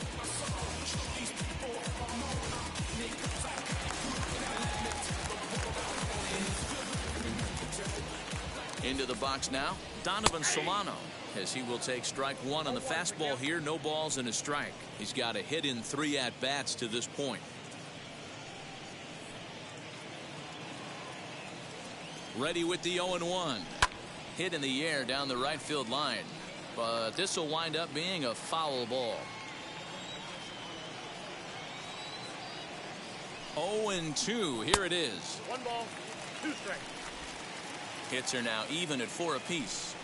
Into the box now, Donovan Solano, as he will take strike one on the fastball here. No balls and a strike. He's got a hit in 3 at-bats to this point. Ready with the 0-1. Hit in the air down the right field line. But this will wind up being a foul ball. 0-2. Here it is. 1 ball, 2 strikes. Hits are now even at 4 apiece.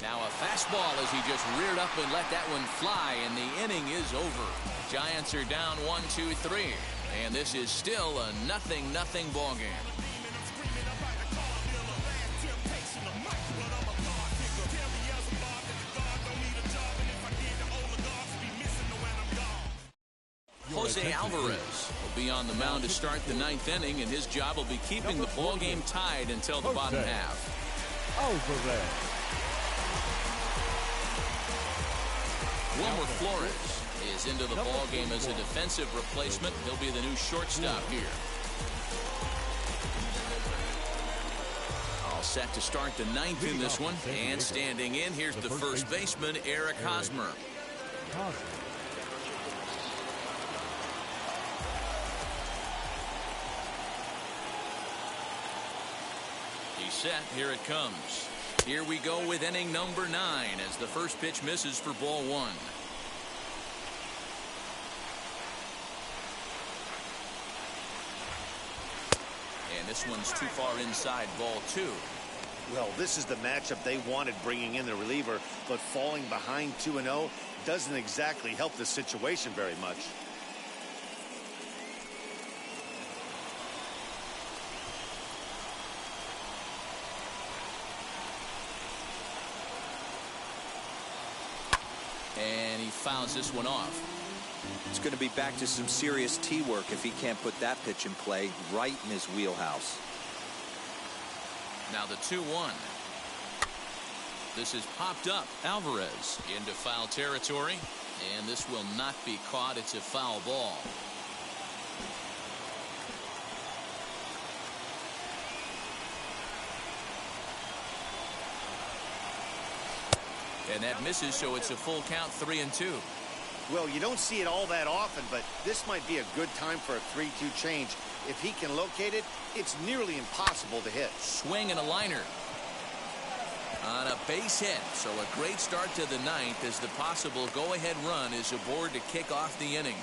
Now a fastball as he just reared up and let that one fly, and the inning is over. Giants are down 1-2-3, and this is still a 0-0 ball game. Jose Alvarez will be on the mound to start the 9th inning, and his job will be keeping the ball game tied until the bottom half. Alvarez. Wilmer Flores is into the ball game as a defensive replacement. He'll be the new shortstop here. All set to start the 9th in this one, and standing in, here's the first baseman, Eric Hosmer. He's set. Here it comes. Here we go with inning number 9 as the first pitch misses for ball 1. And this one's too far inside, ball 2. Well, this is the matchup they wanted, bringing in the reliever, but falling behind 2-0 doesn't exactly help the situation very much. And he fouls this one off. It's going to be back to some serious tee work if he can't put that pitch in play right in his wheelhouse. Now the 2-1. This is popped up. Alvarez into foul territory, and this will not be caught. It's a foul ball. And that misses, so it's a full count, 3-2. Well, you don't see it all that often, but this might be a good time for a 3-2 change. If he can locate it, it's nearly impossible to hit. Swing and a liner on a base hit. So a great start to the 9th as the possible go-ahead run is aboard to kick off the inning.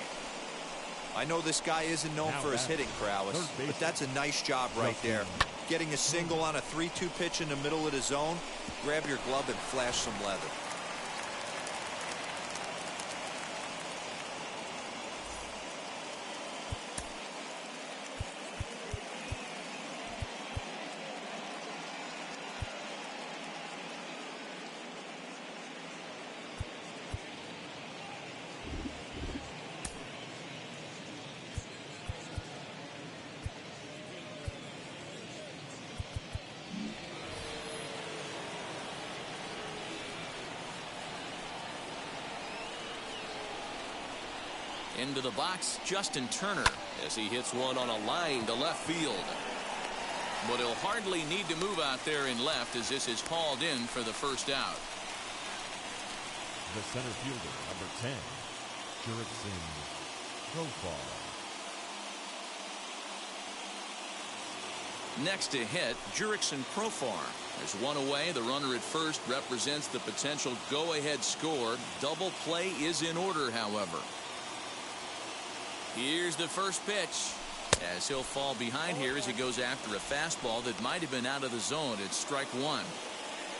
I know this guy isn't known for his hitting prowess, but that's a nice job right there. Getting a single on a 3-2 pitch in the middle of the zone. Grab your glove and flash some leather. Into the box, Justin Turner, as he hits one on a line to left field. But he'll hardly need to move out there in left as this is hauled in for the first out. The center fielder, number 10, Jurickson Profar. Next to hit, Jurickson Profar. There's one away. The runner at first represents the potential go-ahead score. Double play is in order, however. Here's the first pitch. As he'll fall behind here as he goes after a fastball that might have been out of the zone. It's strike one.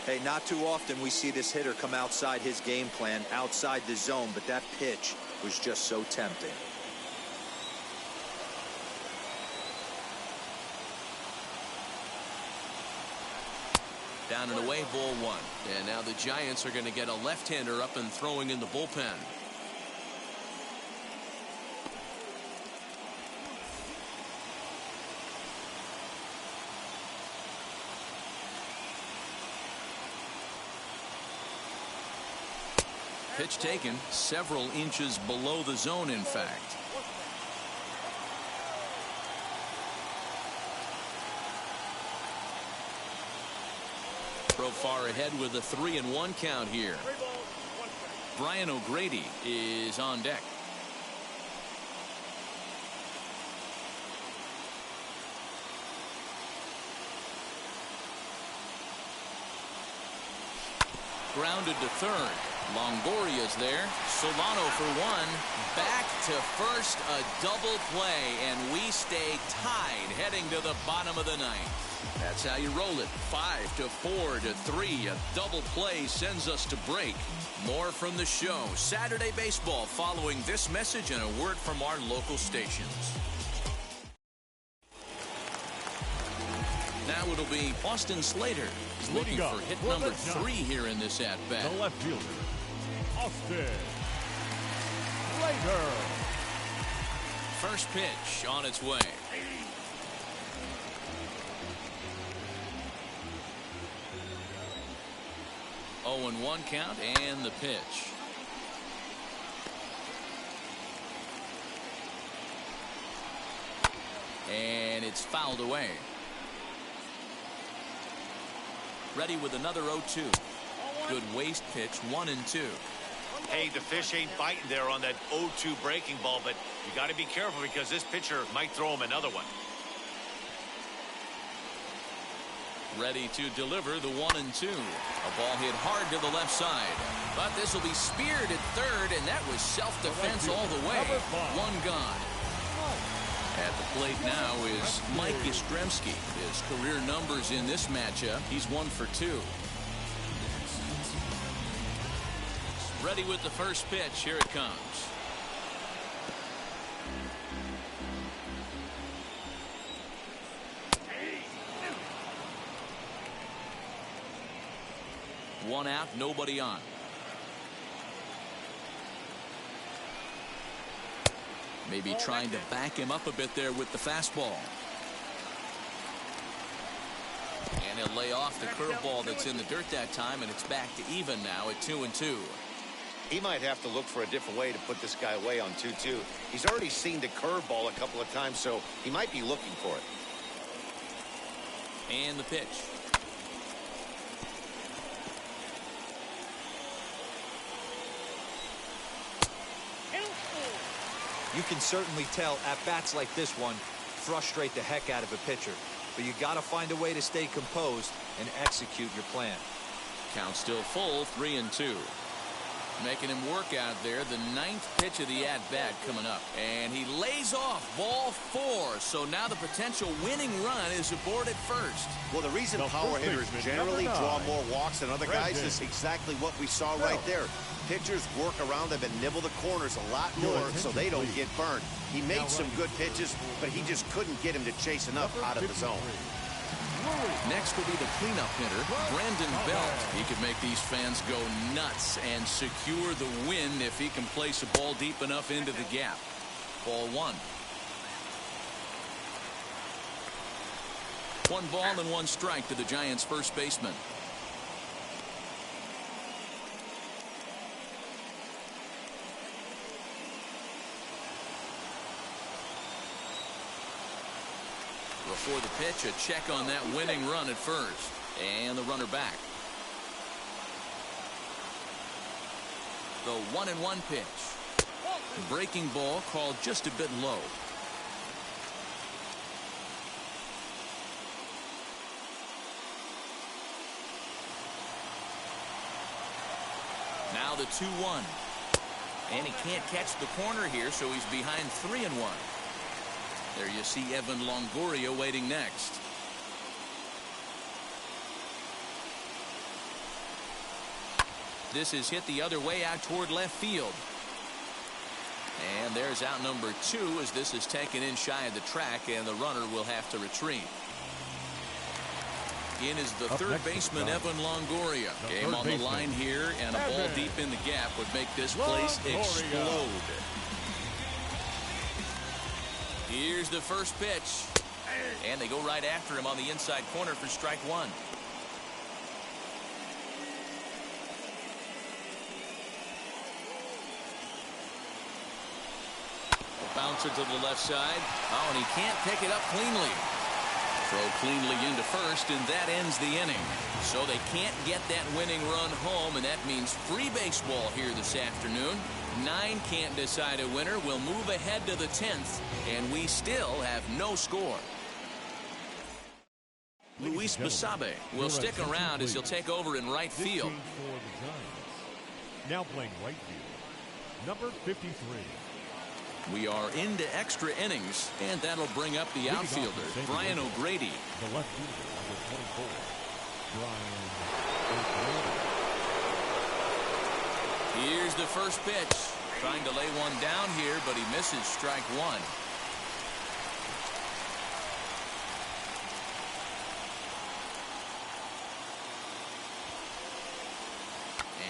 Hey, not too often we see this hitter come outside his game plan, outside the zone, but that pitch was just so tempting. Down and away, ball one. And now the Giants are going to get a left-hander up and throwing in the bullpen. Pitch taken several inches below the zone, in fact. Profar ahead with a 3-1 count here. Brian O'Grady is on deck. Grounded to third. Longoria's there. Solano for one. Back to first, a double play, and we stay tied heading to the bottom of the ninth. That's how you roll it. 5-4 to 3. A double play sends us to break. More from the show. Saturday baseball following this message and a word from our local stations. Now it'll be Austin Slater. He's looking for hit number 3 here in this at-bat. The left fielder, Austin Slater. First pitch on its way. Oh, and 1 count and the pitch. And it's fouled away. Ready with another 0-2. Good waste pitch, 1-2. Hey, the fish ain't biting there on that 0-2 breaking ball, but you got to be careful because this pitcher might throw him another one. Ready to deliver the 1-2. A ball hit hard to the left side. But this will be speared at third, and that was self-defense all the way. 1 gone. At the plate now is Mike Yastrzemski. His career numbers in this matchup, he's 1 for 2. Ready with the first pitch. Here it comes. One out, nobody on. Maybe trying to back him up a bit there with the fastball. And he'll lay off the curveball that's in the dirt that time, and it's back to even now at 2-2. He might have to look for a different way to put this guy away on 2-2. He's already seen the curveball a couple of times, so he might be looking for it. And the pitch. You can certainly tell at-bats like this one frustrate the heck out of a pitcher. But you got to find a way to stay composed and execute your plan. Count still full, 3-2. Making him work out there. The 9th pitch of the at-bat coming up. And he lays off ball 4. So now the potential winning run is aboard at first. Well, the reason power hitters generally draw more walks than other guys is exactly what we saw right there. Pitchers work around them and nibble the corners a lot more so they don't get burned. He made some good pitches, but he just couldn't get him to chase enough out of the zone. Next will be the cleanup hitter, Brandon Belt. He could make these fans go nuts and secure the win if he can place a ball deep enough into the gap. Ball 1. 1 ball and 1 strike to the Giants' first baseman. Before the pitch, a check on that winning run at first. And the runner back. The 1-1 pitch. Breaking ball called just a bit low. now the 2-1. And he can't catch the corner here, so he's behind 3-1. There you see Evan Longoria waiting next. This is hit the other way out toward left field. And there's out number 2 as this is taken in shy of the track, and the runner will have to retreat. In is the third baseman, Evan Longoria. Game on the line here, and a ball deep in the gap would make this place explode. Here's the first pitch. And they go right after him on the inside corner for strike 1. Bouncer to the left side. Oh, and he can't pick it up cleanly. Throw cleanly into first, and that ends the inning. So they can't get that winning run home, and that means free baseball here this afternoon. 9 can't decide a winner. We'll move ahead to the 10th, and we still have no score. Luis Basabe will stick around as he'll take over in right field. Now playing right field, number 53. We are into extra innings, and that'll bring up the outfielder, Brian O'Grady. The left fielder, number 24, Brian O'Grady. Here's the first pitch. Trying to lay one down here, but he misses strike 1.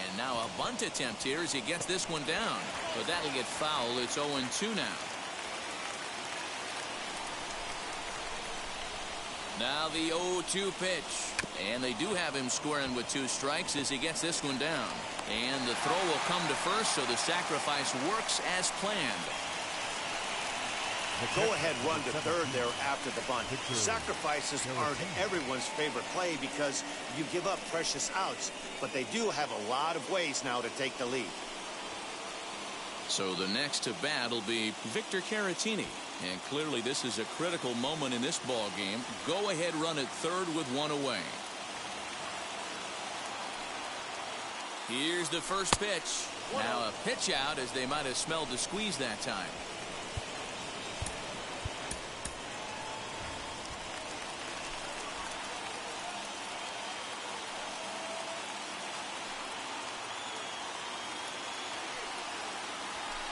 And now a bunt attempt here as he gets this one down. But that'll get foul. It's 0-2 now. Now the 0-2 pitch. And they do have him squaring with 2 strikes as he gets this one down. And the throw will come to first, so the sacrifice works as planned. The go-ahead run to third there after the bunt. Sacrifices aren't everyone's favorite play because you give up precious outs, but they do have a lot of ways now to take the lead. So the next to bat will be Victor Caratini. And clearly this is a critical moment in this ball game. Go-ahead run at third with 1 away. Here's the first pitch. Now a pitch out as they might have smelled the squeeze that time.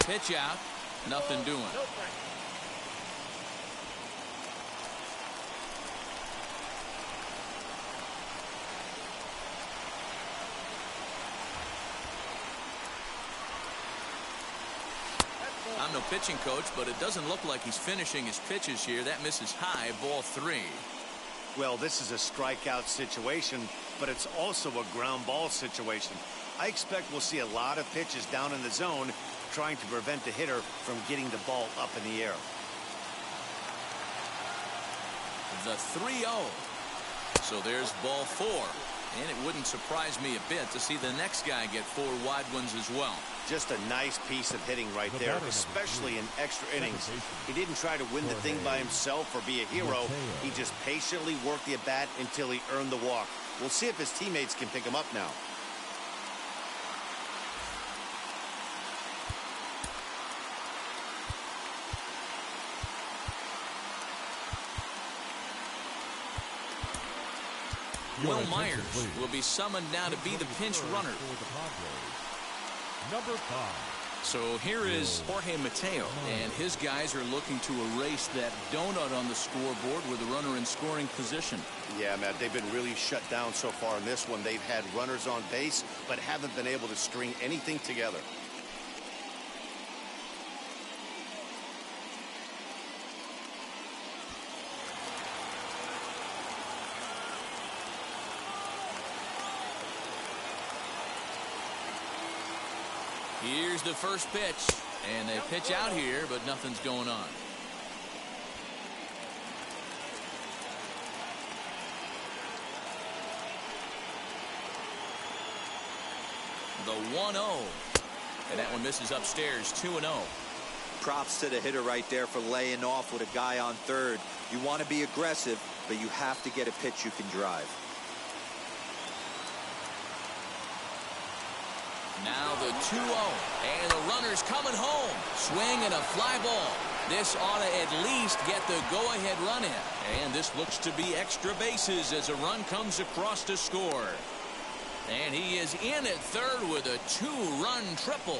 Pitch out. Nothing doing. I'm no pitching coach, but it doesn't look like he's finishing his pitches here. That misses high, ball 3. Well, this is a strikeout situation, but it's also a ground ball situation. I expect we'll see a lot of pitches down in the zone trying to prevent the hitter from getting the ball up in the air. The 3-0. So there's ball 4. And it wouldn't surprise me a bit to see the next guy get 4 wide ones as well. Just a nice piece of hitting right there, especially in extra innings. He didn't try to win the thing by himself or be a hero. He just patiently worked the at-bat until he earned the walk. We'll see if his teammates can pick him up now. Will Myers will be summoned now to be the pinch runner. Number 5. So here is Jorge Mateo, and his guys are looking to erase that donut on the scoreboard with a runner in scoring position. Yeah, Matt, they've been really shut down so far in this one. They've had runners on base, but haven't been able to string anything together. Here's the first pitch, and they pitch out here, but nothing's going on. The 1-0, and that one misses upstairs. 2-0. Props to the hitter right there for laying off with a guy on third. You want to be aggressive, but you have to get a pitch you can drive. Now the 2-0, and the runner's coming home. Swing and a fly ball. This ought to at least get the go-ahead run in. And this looks to be extra bases as a run comes across to score. And he is in at third with a 2-run triple.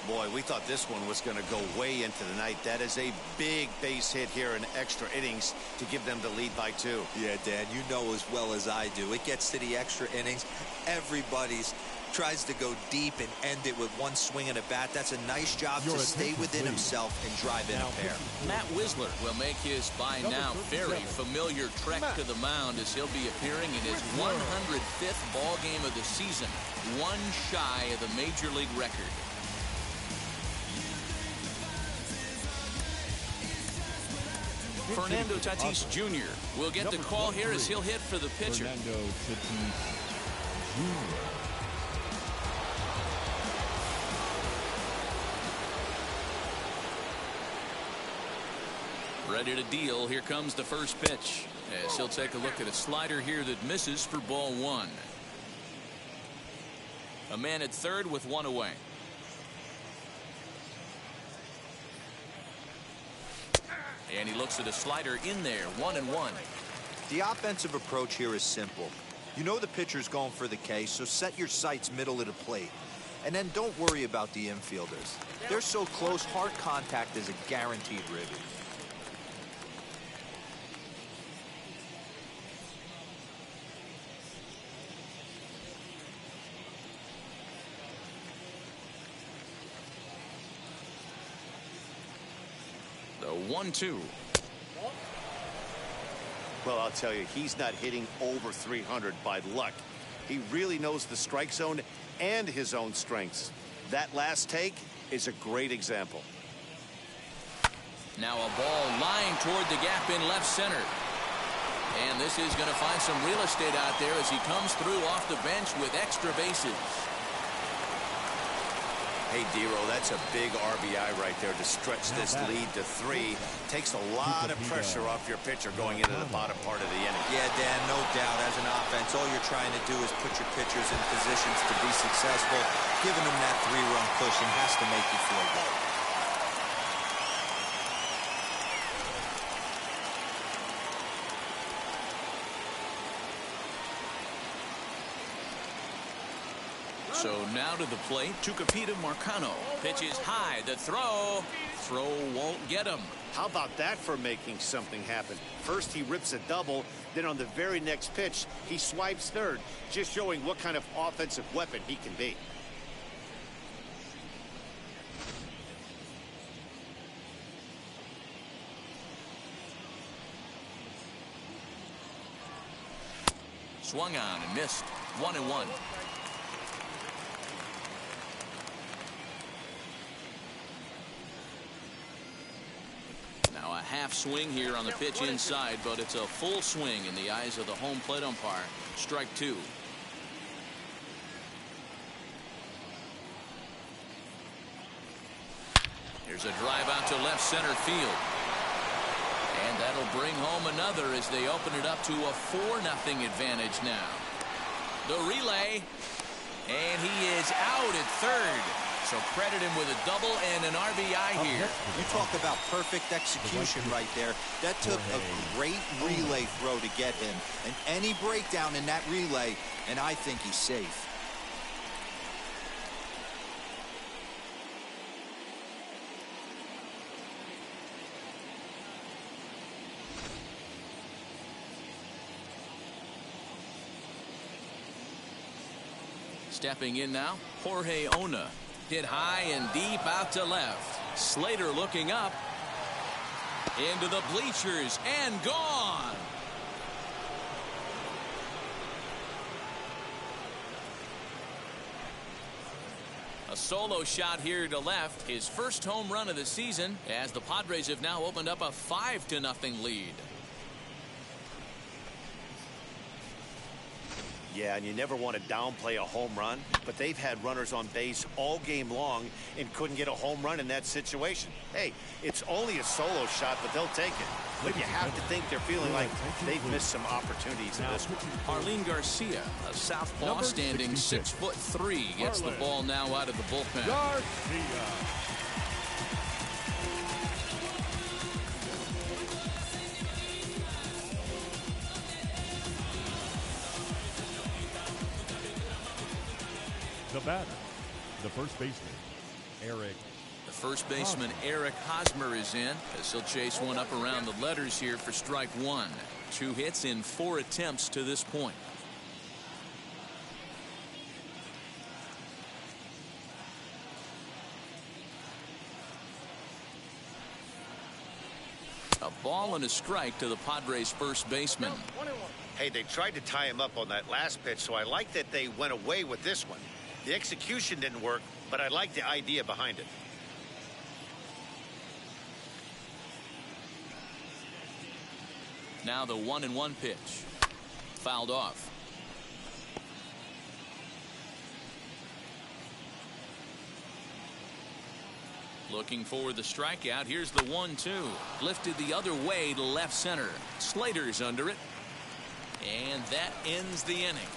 Boy, we thought this one was going to go way into the night. That is a big base hit here in extra innings to give them the lead by 2. Yeah, Dan, you know as well as I do. It gets to the extra innings. Everybody's tries to go deep and end it with one swing and a bat. That's a nice job to stay within himself and drive in a pair. Matt Wisler will make his by now very familiar trek to the mound as he'll be appearing in his 105th ball game of the season, one shy of the major league record. Fernando Tatis Jr. will get the call here as he'll hit for the pitcher. Fernando Tatis Jr. Ready to deal. Here comes the first pitch as he'll take a look at a slider here that misses for ball 1. A man at third with one away. And he looks at a slider in there, 1-1. The offensive approach here is simple. You know the pitcher's going for the K, so set your sights middle of the plate. And then don't worry about the infielders. They're so close, hard contact is a guaranteed ribby. The 1-2. Well, I'll tell you, he's not hitting over 300 by luck. He really knows the strike zone and his own strengths. That last take is a great example. Now a ball lying toward the gap in left center. And this is going to find some real estate out there as he comes through off the bench with extra bases. Hey, Dero, that's a big RBI right there to stretch this lead to 3. Takes a lot of pressure off your pitcher going into the bottom part of the inning. Yeah, Dan, no doubt. As an offense, all you're trying to do is put your pitchers in positions to be successful. Giving them that 3-run cushion has to make you feel good. So now to the plate, Tucupita Marcano. Pitch is high. The throw. Throw won't get him. How about that for making something happen? First, he rips a double. Then on the very next pitch, he swipes third. Just showing what kind of offensive weapon he can be. Swung on and missed. 1-1. Now a half swing here on the pitch inside, but it's a full swing in the eyes of the home plate umpire. Strike 2. Here's a drive out to left center field. And that'll bring home another as they open it up to a 4-0 advantage now. The relay. And he is out at third. So credit him with a double and an RBI here. You talk about perfect execution right there. That took a great relay throw to get him. And any breakdown in that relay, and I think he's safe. Stepping in now, Jorge Ona. Hit high and deep out to left. Slater looking up. Into the bleachers and gone. A solo shot here to left. His first home run of the season as the Padres have now opened up a 5-0 lead. Yeah, and you never want to downplay a home run, but they've had runners on base all game long and couldn't get a home run in that situation. Hey, it's only a solo shot, but they'll take it. But you have to think they're feeling like they've missed some opportunities in this one. Arlene Garcia, a southpaw standing 6'3", gets the ball now out of the bullpen. Garcia. The batter, the first baseman, Eric. The first baseman, Eric Hosmer, is in as he'll chase one up around the letters here for strike one. 2 hits in 4 attempts to this point. A ball and a strike to the Padres' first baseman. Hey, they tried to tie him up on that last pitch, so I like that they went away with this one. The execution didn't work, but I like the idea behind it. Now the 1-1 pitch. Fouled off. Looking for the strikeout. Here's the 1-2. Lifted the other way to left center. Slater's under it. And that ends the inning.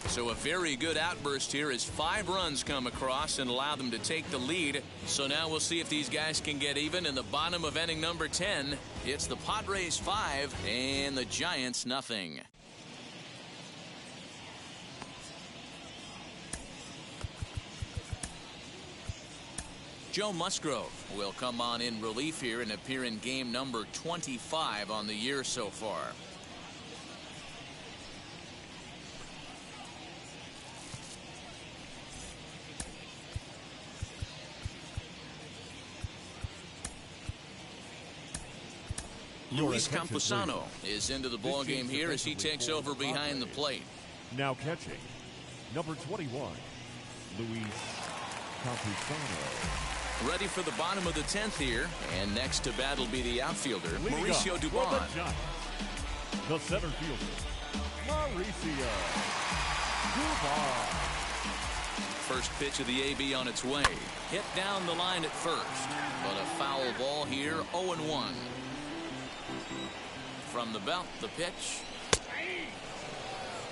So a very good outburst here as 5 runs come across and allow them to take the lead. So now we'll see if these guys can get even in the bottom of inning number 10. It's the Padres 5 and the Giants nothing. Joe Musgrove will come on in relief here and appear in game number 25 on the year so far. Luis Campusano is into the ball game here as he takes over behind the plate. Now catching, number 21, Luis Campusano. Ready for the bottom of the 10th here, and next to bat will be the outfielder, Mauricio Dubon. The center fielder, Mauricio Dubon. First pitch of the AB on its way. Hit down the line at first, but a foul ball here, 0-1. From the belt, the pitch.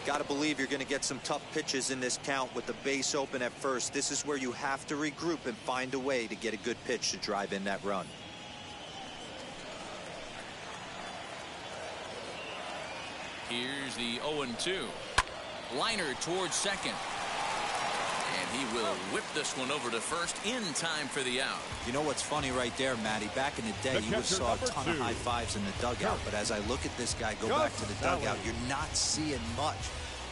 Got to believe you're going to get some tough pitches in this count with the base open at first. This is where you have to regroup and find a way to get a good pitch to drive in that run. Here's the 0-2. Liner towards second. And he will whip this one over to first in time for the out. You know what's funny right there, Matty? Back in the day, you saw a ton of high fives in the dugout. But as I look at this guy go back to the dugout, you're not seeing much.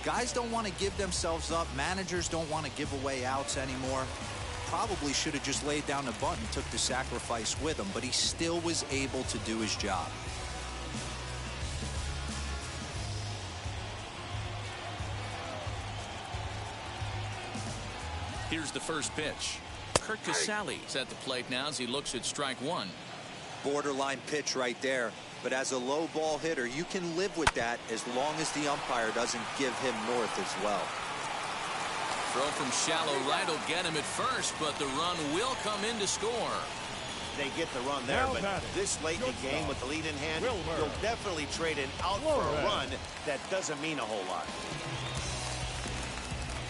Guys don't want to give themselves up. Managers don't want to give away outs anymore. Probably should have just laid down the bunt and took the sacrifice with him. But he still was able to do his job. Here's the first pitch. Kurt Casale's at the plate now as he looks at strike one. Borderline pitch right there. But as a low ball hitter, you can live with that as long as the umpire doesn't give him north as well. Throw from shallow right will get him at first, but the run will come in to score. They get the run there, but this late in the game with the lead in hand, you'll definitely trade an out for a run that doesn't mean a whole lot.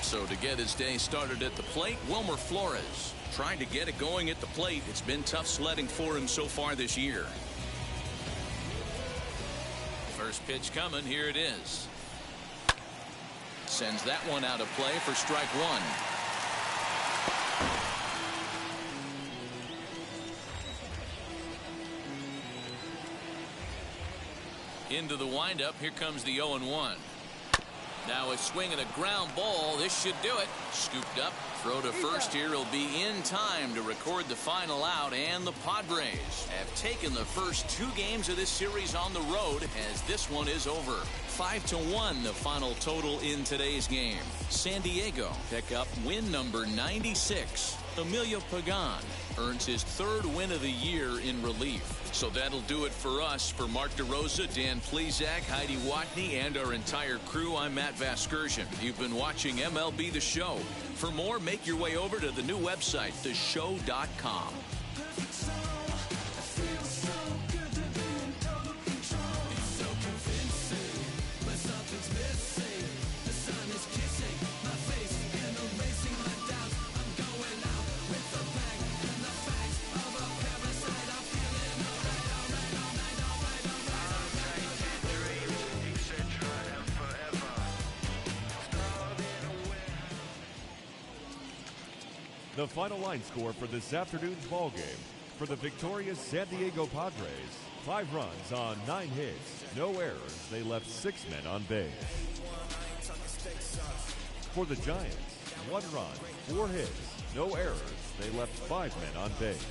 So to get his day started at the plate, Wilmer Flores trying to get it going at the plate. It's been tough sledding for him so far this year. First pitch coming. Here it is. Sends that one out of play for strike one. Into the windup. Here comes the 0-1. Now a swing and a ground ball. This should do it. Scooped up. Throw to first here. He'll be in time to record the final out. And the Padres have taken the first 2 games of this series on the road as this one is over. 5-1 the final total in today's game. San Diego pick up win number 96. Emilio Pagan earns his 3rd win of the year in relief. So that'll do it for us. For Mark DeRosa, Dan Plezak, Heidi Watney, and our entire crew, I'm Matt Vasgersian. You've been watching MLB The Show. For more, make your way over to the new website, theshow.com. The final line score for this afternoon's ball game. For the victorious San Diego Padres, 5 runs on 9 hits, no errors. They left 6 men on base. For the Giants, 1 run, 4 hits, no errors. They left 5 men on base.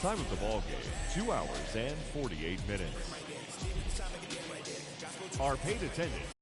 Time of the ball game, 2 hours and 48 minutes. Our paid attendance